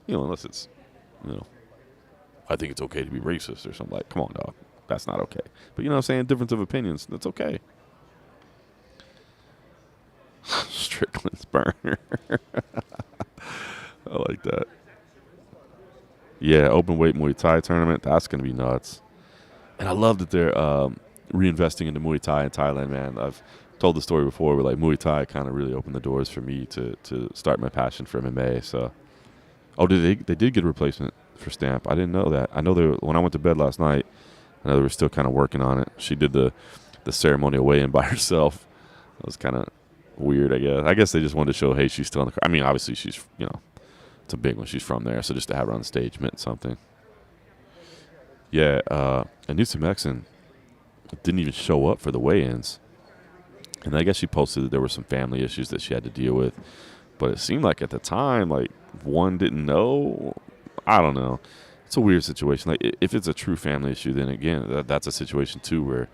Unless it's, I think it's okay to be racist or something. Like, come on, dog. That's not okay. But you know what I'm saying? Difference of opinions. That's okay. Strickland's burner. I like that. Yeah, open weight Muay Thai tournament. That's going to be nuts. And I love that they're reinvesting into Muay Thai in Thailand, man. I've told the story before, but like Muay Thai kind of really opened the doors for me to start my passion for MMA. So, they did get a replacement for Stamp. I didn't know that. I know when I went to bed last night, I know they were still kind of working on it. She did the ceremonial weigh-in by herself. It was kind of weird, I guess. I guess they just wanted to show, hey, she's still in the. I mean, obviously she's, it's a big one. She's from there, so just to have her on stage meant something. Yeah, Anissa Mexen didn't even show up for the weigh-ins. And I guess she posted that there were some family issues that she had to deal with. But it seemed like at the time, like, one didn't know. I don't know. It's a weird situation. Like, if it's a true family issue, then again, that's a situation too where,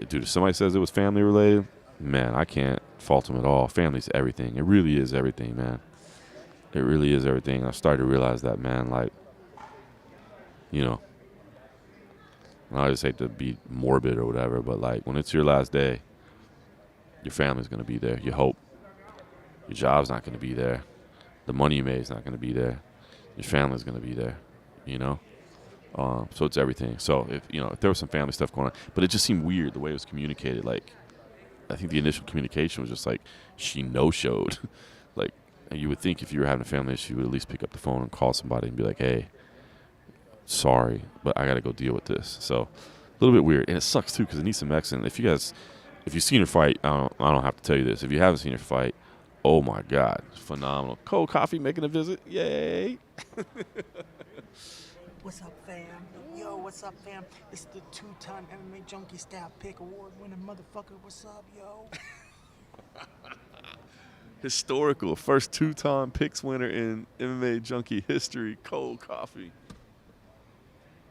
dude, if somebody says it was family related, man, I can't fault them at all. Family's everything. It really is everything, man. It really is everything. I started to realize that, man. Like, I just hate to be morbid or whatever, but like when it's your last day, your family's gonna be there. You hope. Your job's not gonna be there. The money you made is not gonna be there. Your family's gonna be there. So it's everything. So if there was some family stuff going on, but it just seemed weird the way it was communicated. Like, I think the initial communication was just like she no-showed. Like, you would think if you were having a family issue, you would at least pick up the phone and call somebody and be like, hey, sorry, but I got to go deal with this. So a little bit weird. And it sucks, too, because Anissa Mexen, if you've seen her fight, I don't have to tell you this. If you haven't seen her fight, oh, my God, phenomenal. Cold Coffee making a visit. Yay. What's up, fam? Yo, what's up, fam? It's the 2-time MMA Junkie Staff Pick Award-winning motherfucker. What's up, yo? Historical. First 2-time picks winner in MMA Junkie history. Cold Coffee.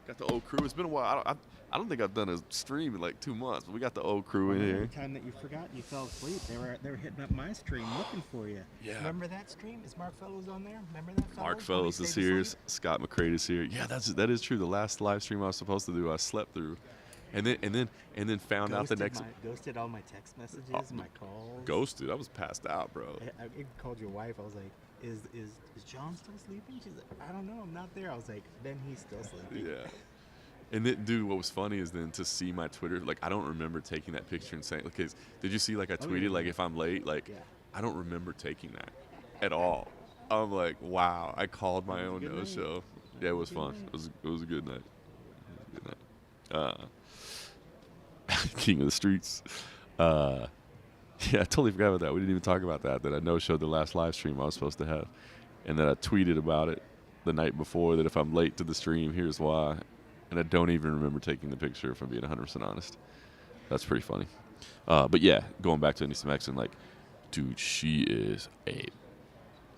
Got the old crew. It's been a while. I don't think I've done a stream in like 2 months, but we got the old crew in here. Every time that you forgot you fell asleep, they were hitting up my stream looking for you. Yeah. Remember that stream? Is Mark Fellows on there? Remember that? Mark Fellows Fellows is here. Scott McCrate is here. Yeah, that is true. The last live stream I was supposed to do, I slept through, and then found out the next. Ghosted all my text messages, my calls. Ghosted. I was passed out, bro. I called your wife. I was like, "Is John still sleeping?" She's like, "I don't know. I'm not there." I was like, "Then he's still sleeping." Yeah. And then, dude, what was funny is then to see my Twitter, like, I don't remember taking that picture and saying, because did you see, like, I tweeted, like, if I'm late, like, I don't remember taking that at all. I'm like, wow, I called my own no-show. Yeah, it was fun. It was a good night. King of the streets. Yeah, I totally forgot about that. We didn't even talk about that I no-showed the last live stream I was supposed to have. And then I tweeted about it the night before that if I'm late to the stream, here's why. And I don't even remember taking the picture, if I'm being 100% honest. That's pretty funny. But yeah, going back to Anissa Mexen, like, dude, she is a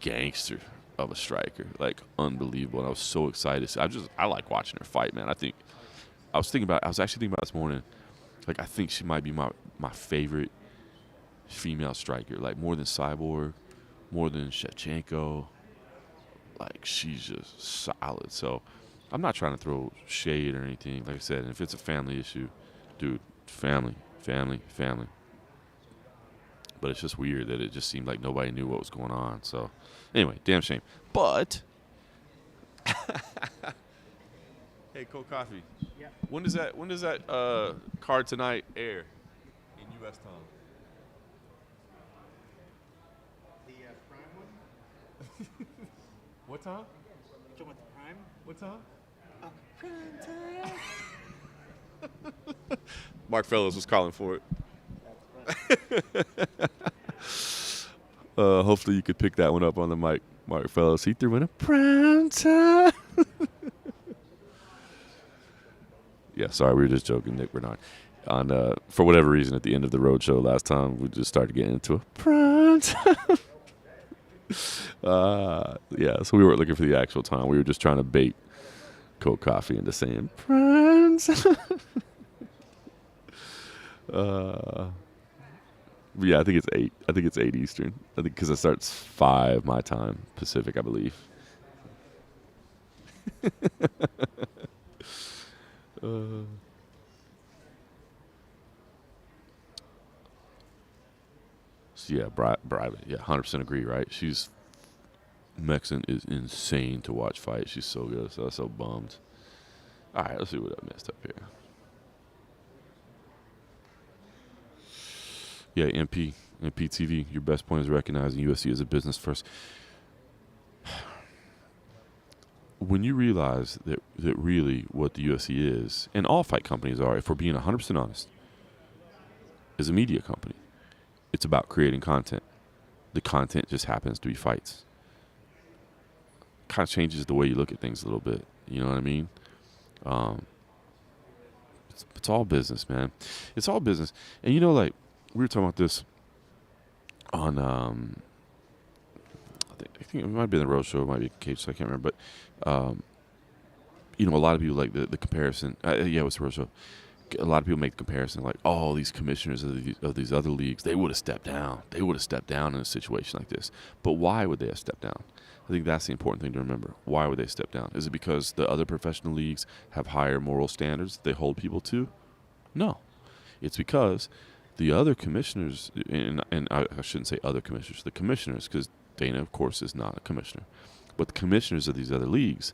gangster of a striker. Like, unbelievable. And I was so excited. I like watching her fight, man. I was actually thinking about this morning, like, I think she might be my favorite female striker. Like, more than Cyborg, more than Shevchenko. Like, she's just solid. So I'm not trying to throw shade or anything. Like I said, if it's a family issue, dude, family. But it's just weird that it just seemed like nobody knew what was going on. So, anyway, damn shame. But, hey, Cold Coffee. Yeah. When does that card tonight air in U.S. time? The Prime one? What time? Talking about the Prime? What time? Prime time. Mark Fellows was calling for it. That's right. Hopefully you could pick that one up on the mic, Mark Fellows. He threw in a prime time. Yeah, sorry, we were just joking, Nick Bernard. For whatever reason, at the end of the road show last time, we just started getting into a prime time. Yeah, so we weren't looking for the actual time. We were just trying to bait Cold Coffee into saying prime time. Yeah, I think it's 8. I think it's 8 Eastern. I think because it starts 5 my time, Pacific, I believe. So yeah, Bribe, yeah, 100% agree, right? Mexen is insane to watch fight. She's so good, so I'm so bummed. All right, let's see what I messed up here. Yeah, MPTV, your best point is recognizing UFC as a business first. when you realize that really what the UFC is, and all fight companies are, if we're being 100% honest, is a media company. It's about creating content. The content just happens to be fights. Kind of changes the way you look at things a little bit. You know what I mean? It's all business, man. It's all business. And like we were talking about this on I think it might be the road show, it might be Cage, so I can't remember. But a lot of people like the comparison. Yeah, it was the road show. A lot of people make the comparison like, oh, these commissioners of these other leagues, they would have stepped down. They would have stepped down in a situation like this. But why would they have stepped down? I think that's the important thing to remember. Why would they step down? Is it because the other professional leagues have higher moral standards they hold people to? No. It's because the other commissioners, and I shouldn't say other commissioners, the commissioners, because Dana, of course, is not a commissioner. But the commissioners of these other leagues,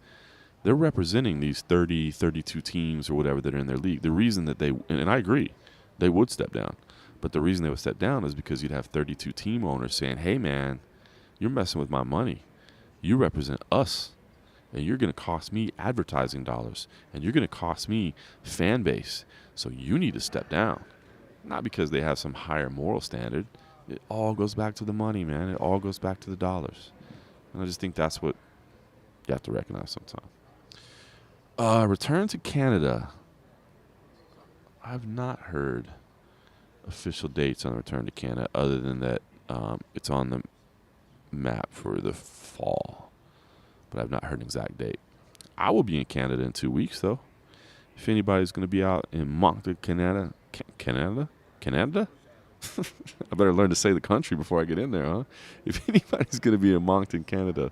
they're representing these 30, 32 teams or whatever that are in their league. The reason that and I agree, they would step down. But the reason they would step down is because you'd have 32 team owners saying, hey, man, you're messing with my money. You represent us, and you're going to cost me advertising dollars, and you're going to cost me fan base. So you need to step down. Not because they have some higher moral standard. It all goes back to the money, man. It all goes back to the dollars. And I just think that's what you have to recognize sometimes. Return to Canada. I've not heard official dates on the return to Canada other than that it's on the map for the fall. But I've not heard an exact date. I will be in Canada in 2 weeks, though. If anybody's going to be out in Moncton, Canada? I better learn to say the country before I get in there, huh? If anybody's going to be in Moncton, Canada,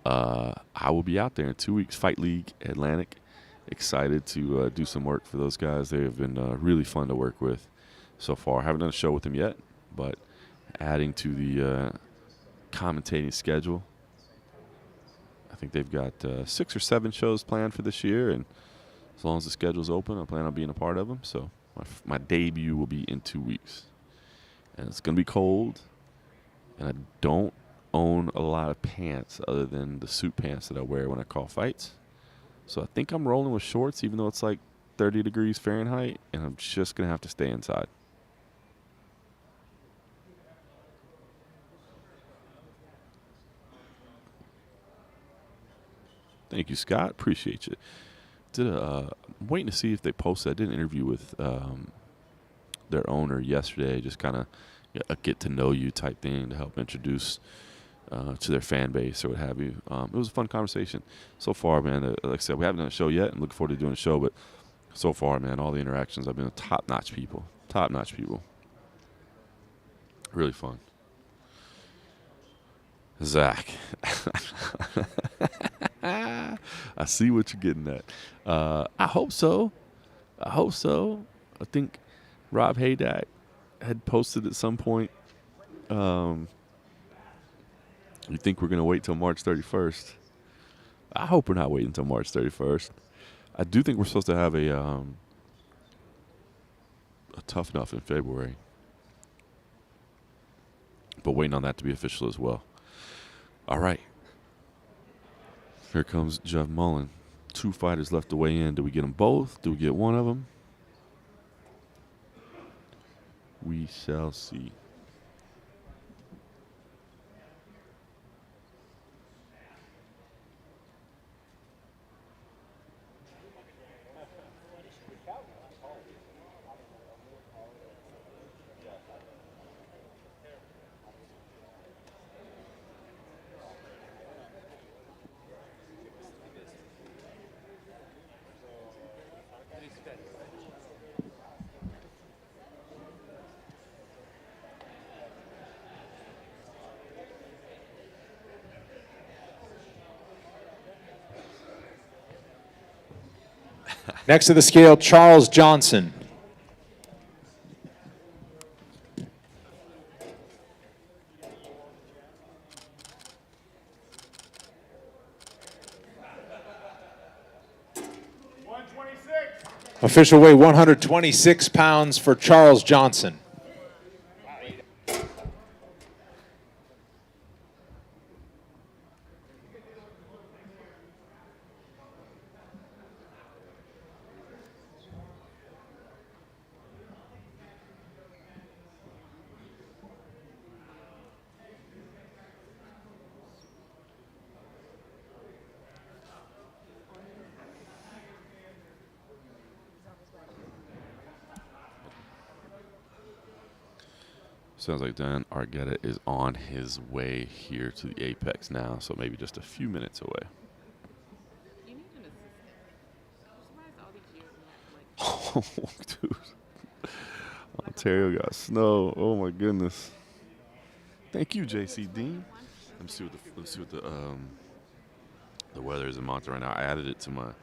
I will be out there in 2 weeks. Fight League Atlantic. Excited to do some work for those guys. They have been really fun to work with so far. Haven't done a show with them yet, but adding to the commentating schedule. I think they've got 6 or 7 shows planned for this year, and as long as the schedule's open, I plan on being a part of them. So my debut will be in 2 weeks, and it's going to be cold, and I don't own a lot of pants other than the suit pants that I wear when I call fights. So I think I'm rolling with shorts, even though it's like 30 degrees Fahrenheit, and I'm just going to have to stay inside. Thank you, Scott. Appreciate you. I'm waiting to see if they posted. I did an interview with their owner yesterday, just kind of a get-to-know-you type thing to help introduce to their fan base or what have you. It was a fun conversation. So far, man, like I said, we haven't done a show yet and looking forward to doing a show, but so far, man, all the interactions, I've been with top-notch people. Top-notch people. Really fun. Zach. I see what you're getting at. I hope so. I think Rob Haydack had posted at some point. You think we're going to wait till March 31st? I hope we're not waiting until March 31st. I do think we're supposed to have a Tough Enough in February. But waiting on that to be official as well. All right. Here comes Jeff Mullen. 2 fighters left to weigh in. Do we get them both? Do we get one of them? We shall see. Next to the scale, Charles Johnson. Official weight 126 pounds for Charles Johnson. Sounds like Dan Argetta is on his way here to the Apex now, so maybe just a few minutes away. You need an assistant. I'm surprised all these years we have like. Oh, dude. Ontario got snow. Oh my goodness. Thank you, JC Dean. Let me see what the weather is in Monterey right now. I added it to my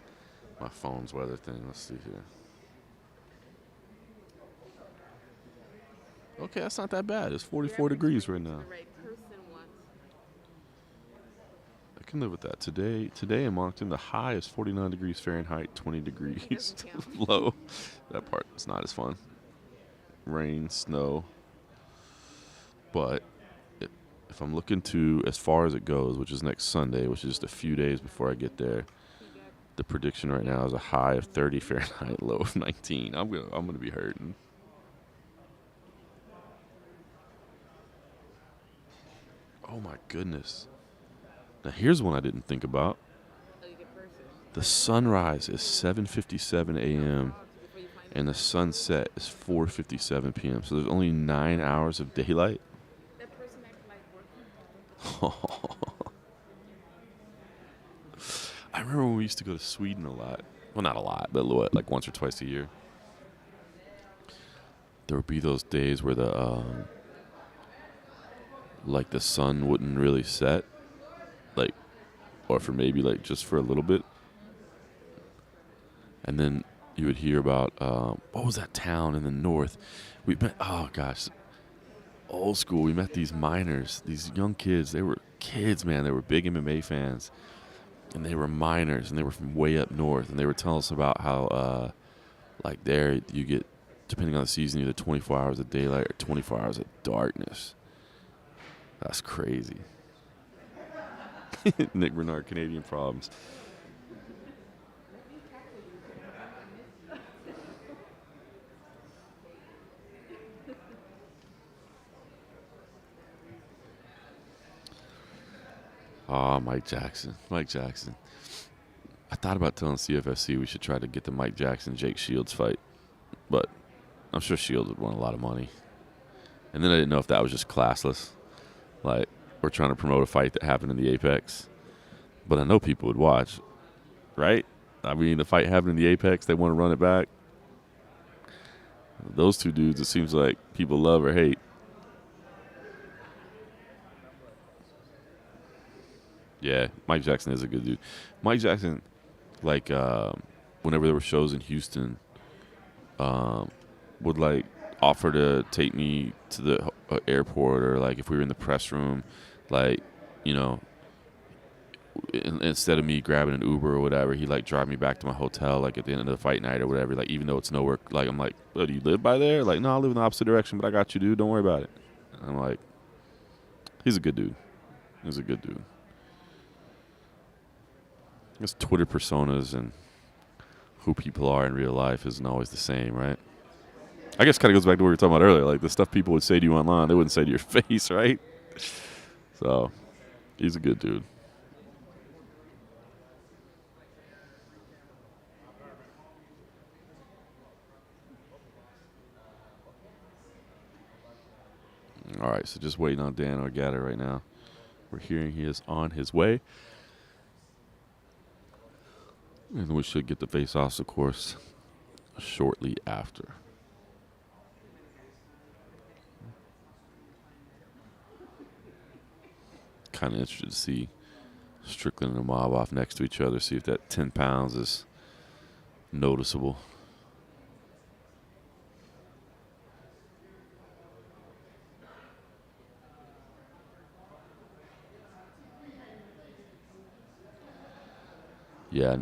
phone's weather thing. Let's see here. Okay, that's not that bad. It's 44 degrees right now. The right person wants. I can live with that. Today in Moncton, the high is 49 degrees Fahrenheit, 20 degrees low. That part is not as fun. Rain, snow. But if I'm looking to as far as it goes, which is next Sunday, which is just a few days before I get there, the prediction right now is a high of 30 Fahrenheit, low of 19. I'm gonna be hurting. Oh my goodness. Now here's one I didn't think about. The sunrise is 7:57 a.m. and the sunset is 4:57 p.m. So there's only 9 hours of daylight. That person acted like working. I remember when we used to go to Sweden a lot. Well, not a lot, but like once or twice a year. There would be those days where like the sun wouldn't really set, like, or for maybe like just for a little bit, and then you would hear about what was that town in the north? We met. Oh gosh, old school. We met these miners, these young kids. They were kids, man. They were big MMA fans, and they were miners, and they were from way up north, and they were telling us about how like there you get, depending on the season, either 24 hours of daylight or 24 hours of darkness. That's crazy. Nick Bernard, Canadian problems. Oh, Mike Jackson. Mike Jackson. I thought about telling CFFC we should try to get the Mike Jackson-Jake Shields fight, but I'm sure Shields would want a lot of money. And then I didn't know if that was just classless. Like, we're trying to promote a fight that happened in the Apex. But I know people would watch, right? I mean, the fight happened in the Apex. They want to run it back. Those two dudes, it seems like people love or hate. Yeah, Mike Jackson is a good dude. Mike Jackson, like, whenever there were shows in Houston, would, like, offer to take me to the airport, or like if we were in the press room, like, you know, instead of me grabbing an Uber or whatever, he like drive me back to my hotel like at the end of the fight night or whatever, like even though it's nowhere, like I'm like, oh, do you live by there? Like, no, I live in the opposite direction, but I got you, dude, don't worry about it. And I'm like, he's a good dude. He's a good dude. I guess Twitter personas and who people are in real life isn't always the same, right? I guess kind of goes back to what we were talking about earlier, like the stuff people would say to you online, they wouldn't say to your face, right? So, he's a good dude. All right, so just waiting on Dan Argetta right now. We're hearing he is on his way. And we should get the face-offs, of course, shortly after. Kind of interested to see Strickland and Imavov next to each other, see if that 10 pounds is noticeable. Yeah,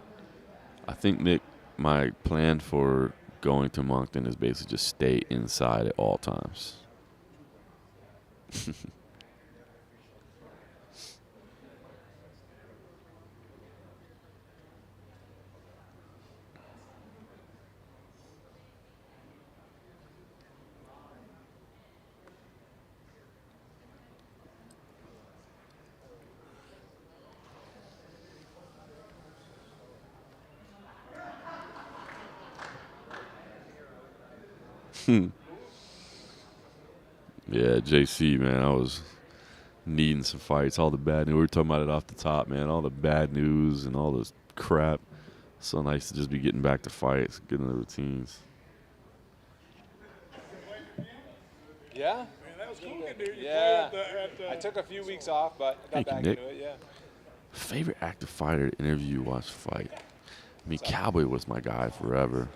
I think, Nick, my plan for going to Moncton is basically just stay inside at all times. Yeah, JC, man, I was needing some fights. All the bad news. We were talking about it off the top, man. All the bad news and all this crap. So nice to just be getting back to fights, getting the routines. Yeah? Man, that was cool getting to hear you Yeah. play at the I took a few weeks off, but I got Thank you, back Nick. into it, yeah. Favorite active fighter to interview, watch, fight. I mean, Cowboy was my guy forever.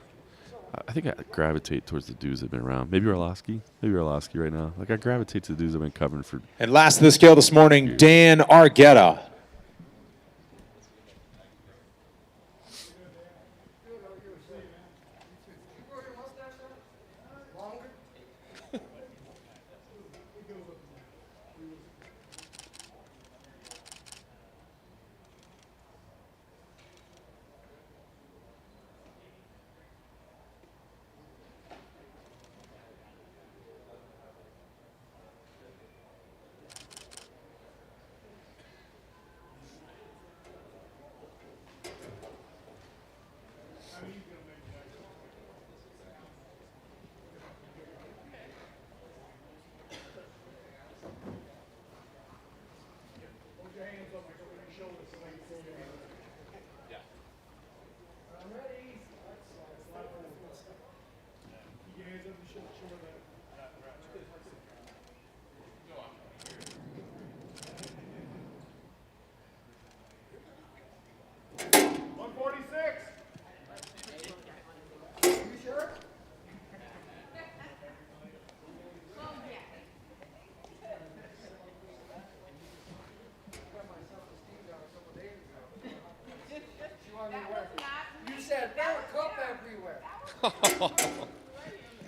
I think I gravitate towards the dudes that have been around. Maybe Arlovsky. Maybe Arlovsky right now. Like, I gravitate to the dudes that have been covering for. And last of the scale this morning, Dan Argueta.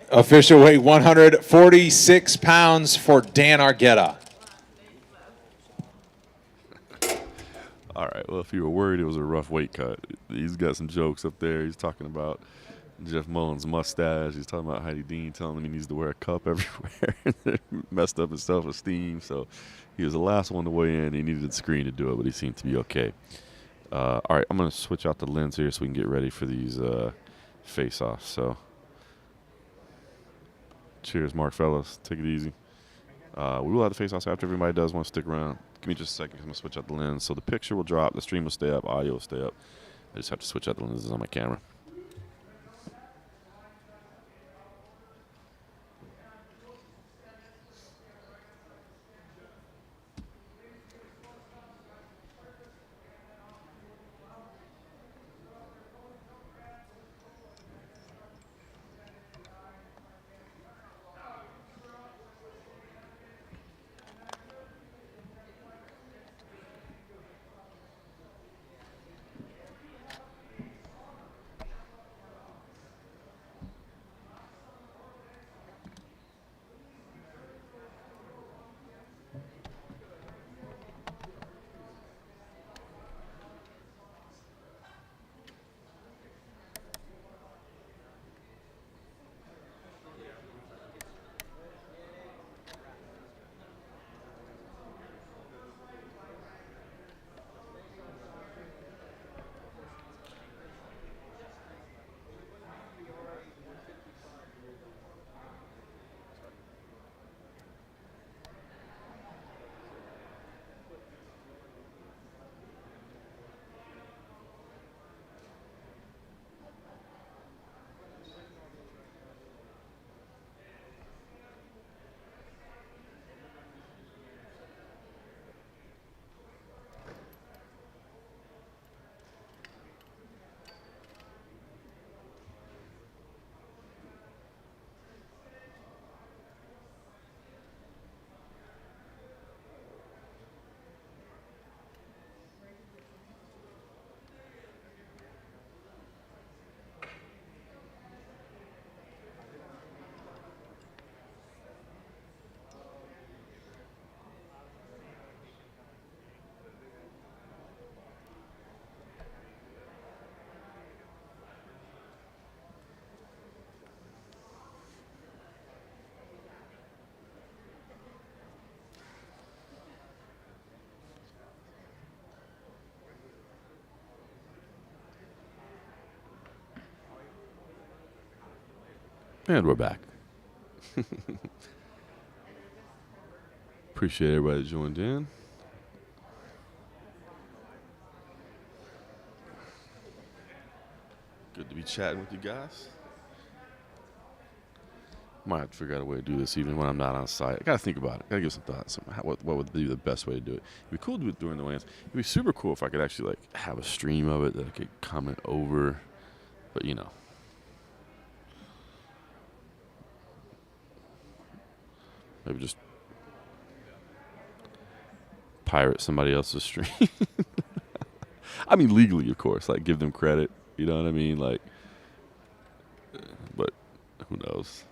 Official weight 146 pounds for Dan Argueta. All right, well, if you were worried it was a rough weight cut, he's got some jokes up there. He's talking about Jeff Mullen's mustache. He's talking about Heidi Dean telling him he needs to wear a cup everywhere. Messed up his self-esteem. So he was the last one to weigh in. He needed the screen to do it, but he seemed to be okay. All right, I'm going to switch out the lens here so we can get ready for these face-offs. So cheers, Mark, fellas. Take it easy. We will have the face-offs after everybody does want to stick around. Give me just a second. I'm going to switch out the lens. So the picture will drop. The stream will stay up. Audio will stay up. I just have to switch out the lenses on my camera. And we're back. Appreciate everybody that joined in. Good to be chatting with you guys. Might have to figure out a way to do this even when I'm not on site. I got to think about it. Got to give some thoughts. What would be the best way to do it? It'd be cool to do it during the weigh-ins. It'd be super cool if I could actually like have a stream of it that I could comment over. But you know. Maybe just pirate somebody else's stream. I mean, legally, of course. Like, give them credit. You know what I mean? Like, but who knows?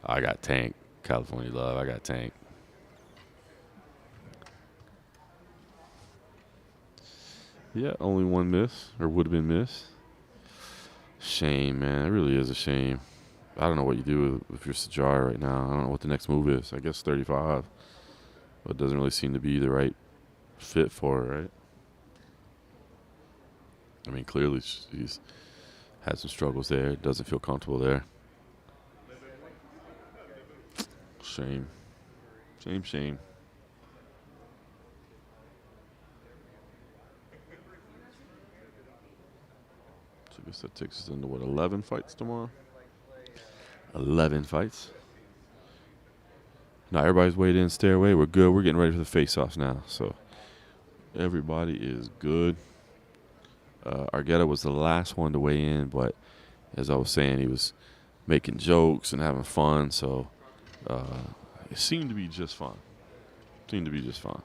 I got Tank. California Love. I got Tank. Yeah, only one miss, or would have been missed. Shame, man. It really is a shame. I don't know what you do if you're Sajar right now. I don't know what the next move is. I guess 35. But it doesn't really seem to be the right fit for her, right? I mean, clearly she's had some struggles there. Doesn't feel comfortable there. Shame. Shame, shame. So I guess that takes us into, what, 11 fights tomorrow? 11 fights. Now everybody's weighed in, stay away. We're good. We're getting ready for the face-offs now. So everybody is good. Argetta was the last one to weigh in, but as I was saying, he was making jokes and having fun. So it seemed to be just fine. Seemed to be just fine.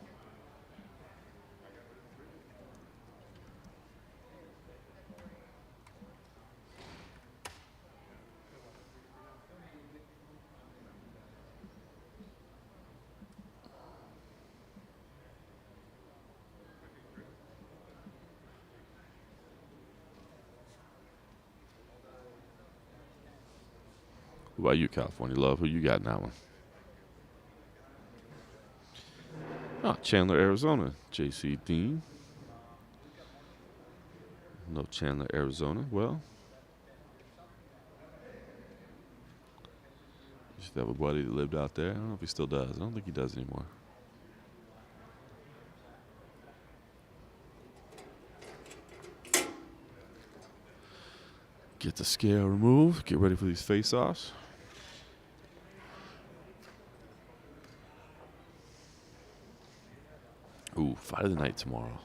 What about you, California Love? Who you got in that one? Oh, Chandler, Arizona. JC Dean. No Chandler, Arizona. Well, used to have a buddy that lived out there. I don't know if he still does. I don't think he does anymore. Get the scale removed. Get ready for these face-offs. Ooh, fight of the night tomorrow.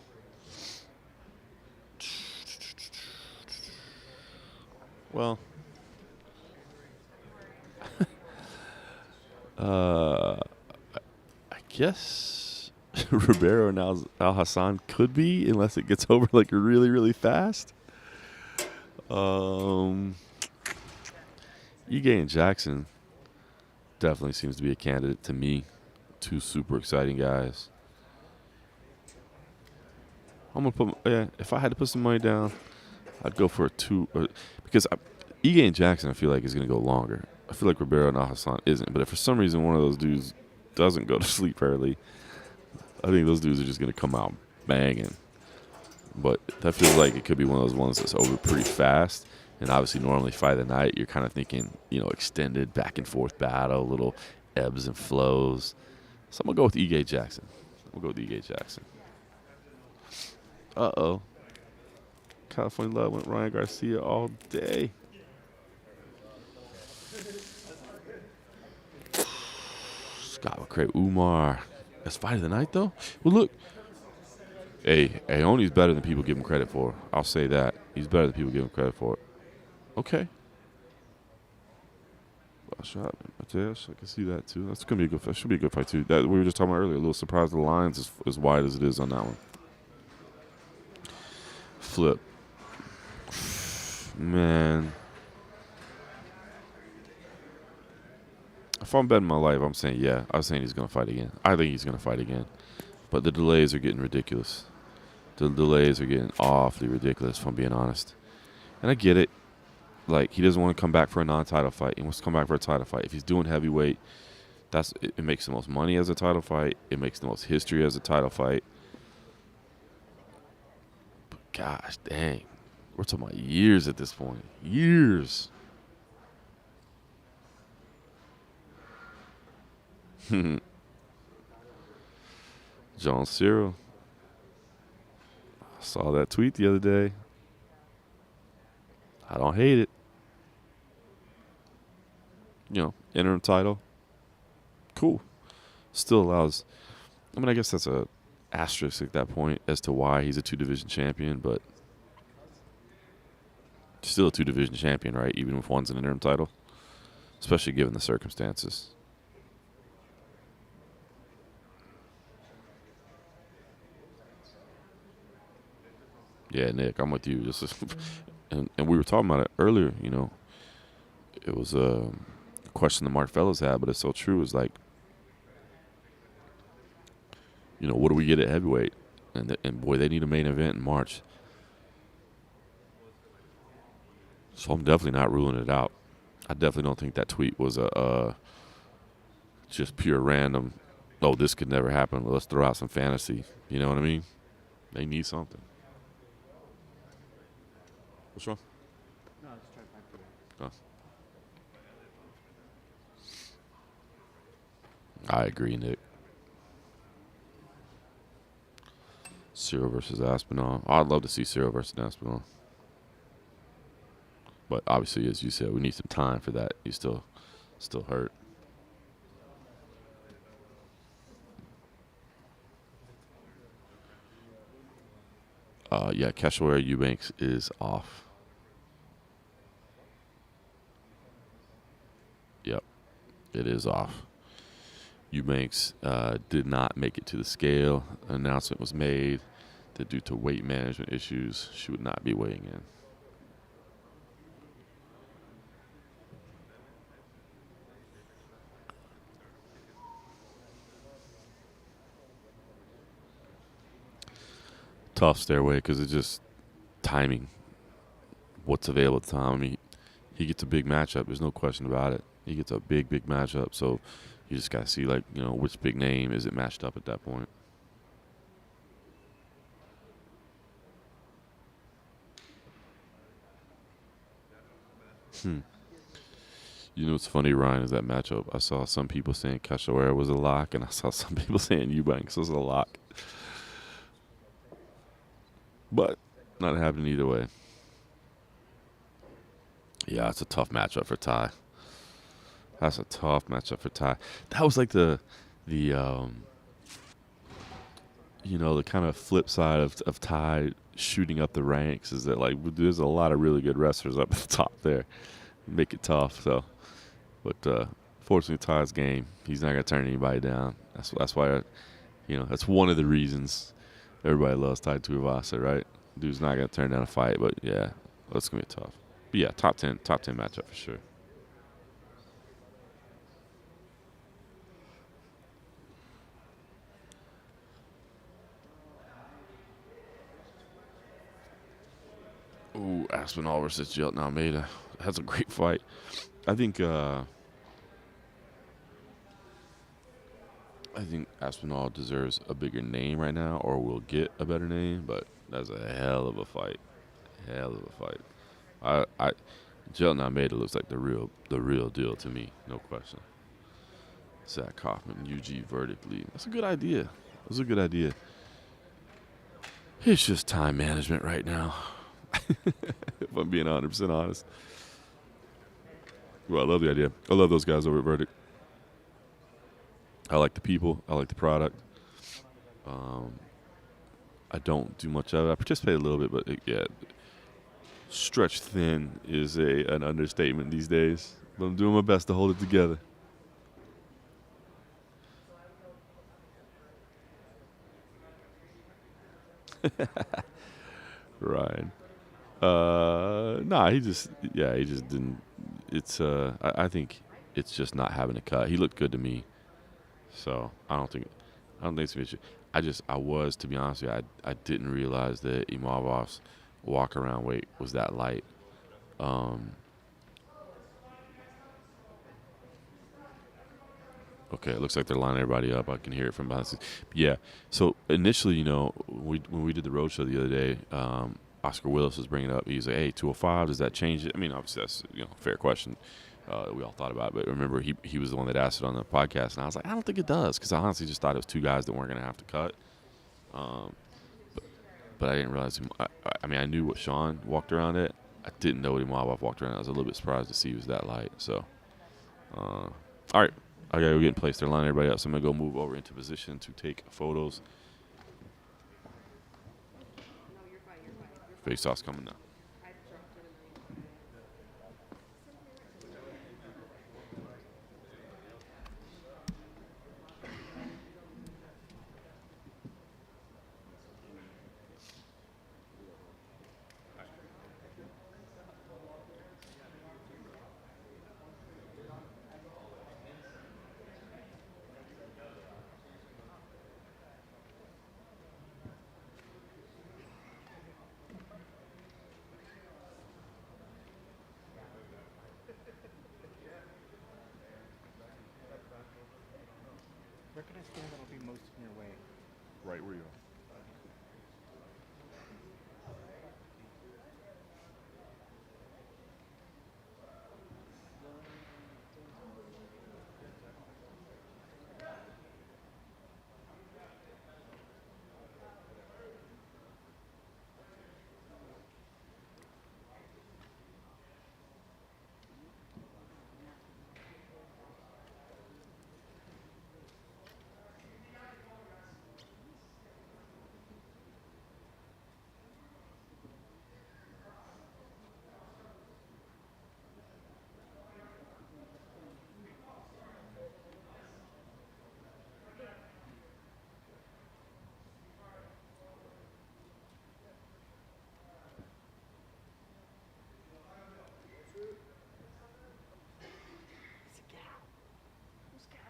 Well, I guess Ribeiro and Al Hassan could be, unless it gets over like really, really fast. Ige and Jackson definitely seems to be a candidate to me. Two super exciting guys. I'm gonna put, if I had to put some money down, I'd go for a two, because Ige and Jackson I feel like is gonna go longer. I feel like Ribeiro and Al Hassan isn't, but if for some reason one of those dudes doesn't go to sleep early, I think those dudes are just gonna come out banging. But that feels like it could be one of those ones that's over pretty fast. And obviously, normally fight of the night, you're kind of thinking, extended back and forth battle, little ebbs and flows. So I'm gonna go with Ige Jackson. Uh-oh. California Love went Ryan Garcia all day. Scott McCray, Umar. That's fight of the night, though? Well, look. Hey, Aoni's better than people give him credit for. I'll say that. He's better than people give him credit for. Okay. Well shot, Mateus. I can see that, too. That's going to be a good fight. Should be a good fight, too. That we were just talking about earlier. A little surprised the line's as wide as it is on that one. Flip. Man. If I'm betting my life, I'm saying, yeah. I was saying he's going to fight again. I think he's going to fight again. But the delays are getting ridiculous. The delays are getting awfully ridiculous, if I'm being honest. And I get it. Like, he doesn't want to come back for a non-title fight. He wants to come back for a title fight. If he's doing heavyweight, it makes the most money as a title fight. It makes the most history as a title fight. But gosh dang. We're talking about years at this point. Years. John Cyril. I saw that tweet the other day. I don't hate it. You know, interim title. Cool. Still allows. I mean, I guess that's a asterisk at that point as to why he's a 2-division champion, but still a 2-division champion, right? Even if one's an interim title, especially given the circumstances. Yeah, Nick, I'm with you. And we were talking about it earlier. You know, it was a question that Mark Fellows had, but it's so true. It's like, you know, what do we get at heavyweight? And boy, they need a main event in March. So I'm definitely not ruling it out. I definitely don't think that tweet was a just pure random. Oh, this could never happen. Let's throw out some fantasy. You know what I mean? They need something. What's wrong? No, just try to find Oh. I agree, Nick. Cyril versus Aspinall. I'd love to see Cyril versus Aspinall. But obviously, as you said, we need some time for that. He's still hurt. Yeah, Cachoeira Eubanks is off. Yep, it is off. Eubanks did not make it to the scale. An announcement was made that due to weight management issues, she would not be weighing in. Tough stairway because it's just timing. What's available at the time. I mean, he gets a big matchup. There's no question about it. He gets a big matchup. So you just got to see, like, you know, which big name is it matched up at that point. You know what's funny, Ryan, is that matchup. I saw some people saying Cachoeira was a lock, and I saw some people saying Eubanks was a lock. But not happening either way. Yeah, it's a tough matchup for Ty. That's a tough matchup for Ty. That was like the you know, the kind of flip side of Ty shooting up the ranks is that, like, there's a lot of really good wrestlers up at the top there. Make it tough. So, but fortunately, Ty's game. He's not gonna turn anybody down. That's why, you know, that's one of the reasons everybody loves Ty Tuivasa, right? Dude's not gonna turn down a fight, but yeah, that's gonna be tough. But yeah, top 10 matchup for sure. Ooh, Aspinall versus Jelton Almeida. That's a great fight. I think Aspinall deserves a bigger name right now, or will get a better name. But that's a hell of a fight. Hell of a fight. Jelton Almeida looks like the real deal to me. No question. Zach Kaufman, UG vertically. That's a good idea. That's a good idea. It's just time management right now. If I'm being 100% honest. Well, I love the idea. I love those guys over at Verdict. I like the people. I like the product. I don't do much of it. I participate a little bit, but yeah, stretched thin is an understatement these days. But I'm doing my best to hold it together. Ryan. Nah, he just didn't. It's I think it's just not having a cut. He looked good to me, so I don't think it's an issue. I was, to be honest with you, I didn't realize that Imavov's walk around weight was that light. Okay, it looks like they're lining everybody up. I can hear it from behind the scenes. Yeah. So initially, you know, when we did the roadshow the other day, Oscar Willis was bringing up. He's like, hey, 205, does that change it? I mean, obviously that's a fair question. We all thought about it, but remember he was the one that asked it on the podcast, and I was like, I don't think it does, because I honestly just thought it was two guys that weren't going to have to cut. But I didn't realize I mean, I knew what Sean walked around at. I didn't know what Imavov walked around at. I was a little bit surprised to see he was that light. So, all right, I gotta go get in place. They're lining everybody up, so I'm gonna go move over into position to take photos. Face-offs coming now. Where can I stand that'll be most in your way? Right where you are. It's a gal. Who's gal?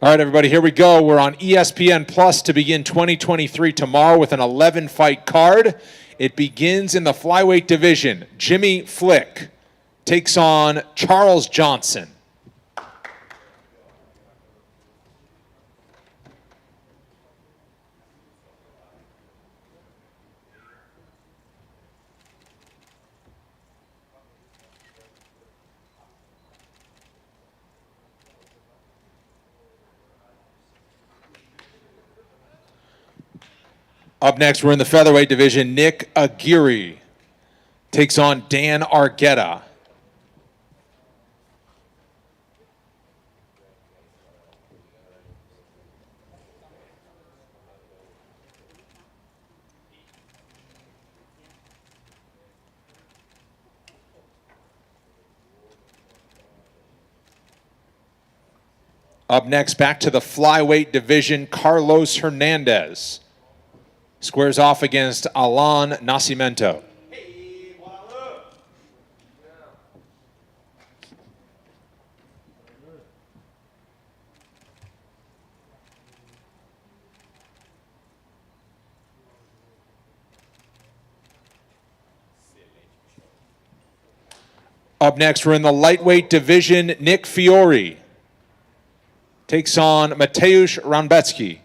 All right, everybody, here we go. We're on ESPN Plus to begin 2023 tomorrow with an 11-fight card. It begins in the flyweight division. Jimmy Flick takes on Charles Johnson. Up next, we're in the featherweight division. Nick Aguirre takes on Dan Argueta. Up next, back to the flyweight division, Carlos Hernandez squares off against Alan Nascimento. Up next, we're in the lightweight division. Nick Fiore takes on Mateusz Ranbecki.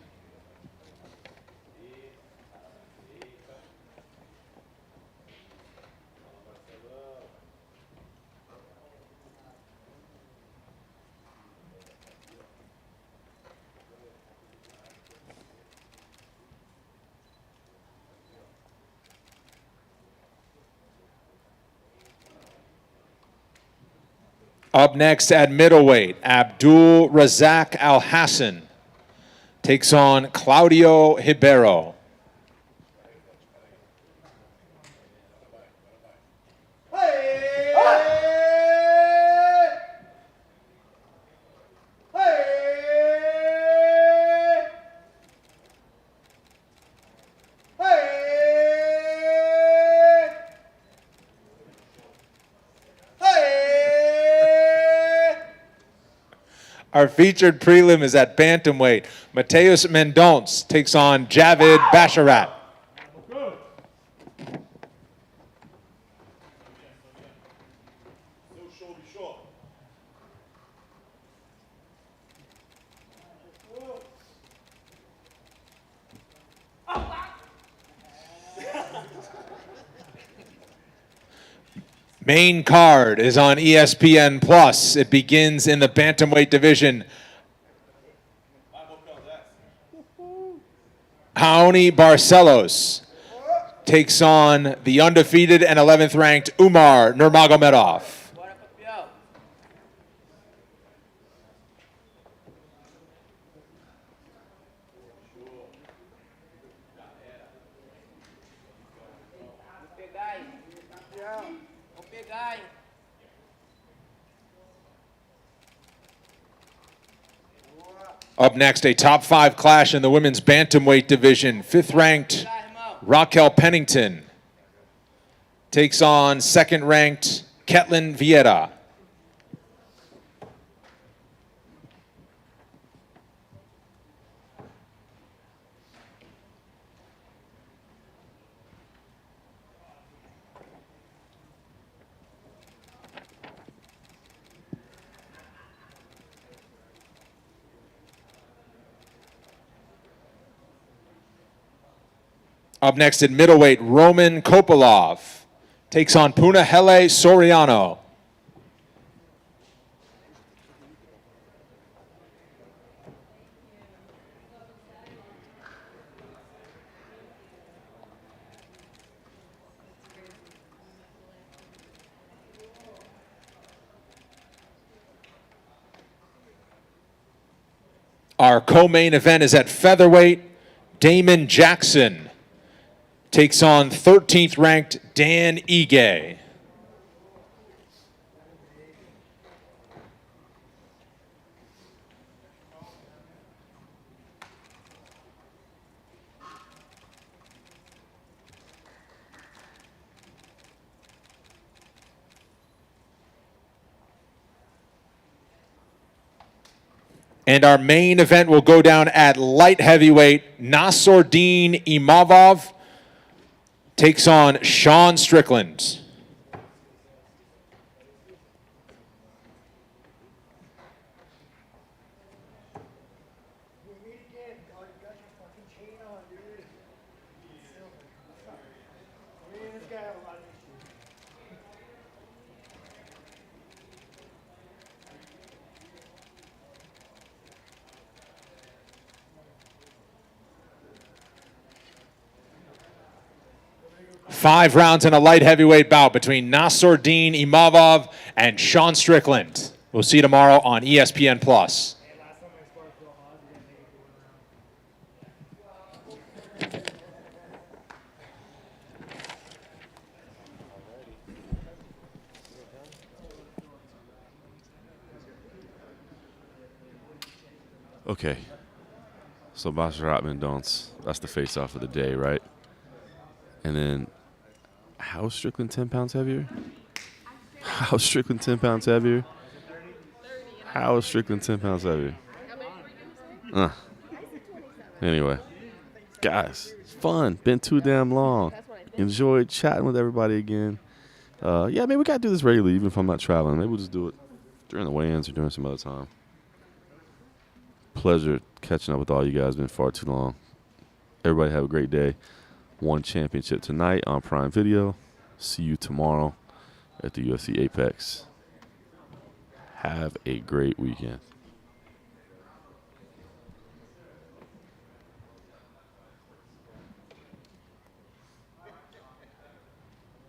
Up next at middleweight, Abdul Razak Al Hassan takes on Claudio Ribeiro. Our featured prelim is at bantamweight. Mateus Mendonce takes on Javid Basharat. Main card is on ESPN Plus. It begins in the bantamweight division. Raoni Barcelos takes on the undefeated and 11th ranked Umar Nurmagomedov. Up next, a top 5 clash in the women's bantamweight division. 5th ranked Raquel Pennington takes on 2nd ranked Ketlin Vieira. Up next at middleweight, Roman Kopylov takes on Punahele Soriano. Our co-main event is at featherweight. Damon Jackson takes on 13th ranked Dan Ige. And our main event will go down at light heavyweight. Nassourdine Imavov takes on Sean Strickland. Five rounds in a light heavyweight bout between Nassourdine Imavov and Sean Strickland. We'll see you tomorrow on ESPN Plus. Okay. So Basharatman Don'ts. That's the face-off of the day, right? And then, how is Strickland 10 pounds heavier? How is Strickland 10 pounds heavier? How is Strickland 10 pounds heavier? Anyway, guys, it's fun. Been too damn long. Enjoyed chatting with everybody again. Yeah, maybe we got to do this regularly, even if I'm not traveling. Maybe we'll just do it during the weigh-ins or during some other time. Pleasure catching up with all you guys. Been far too long. Everybody have a great day. One championship tonight on Prime Video. See you tomorrow at the UFC Apex. Have a great weekend.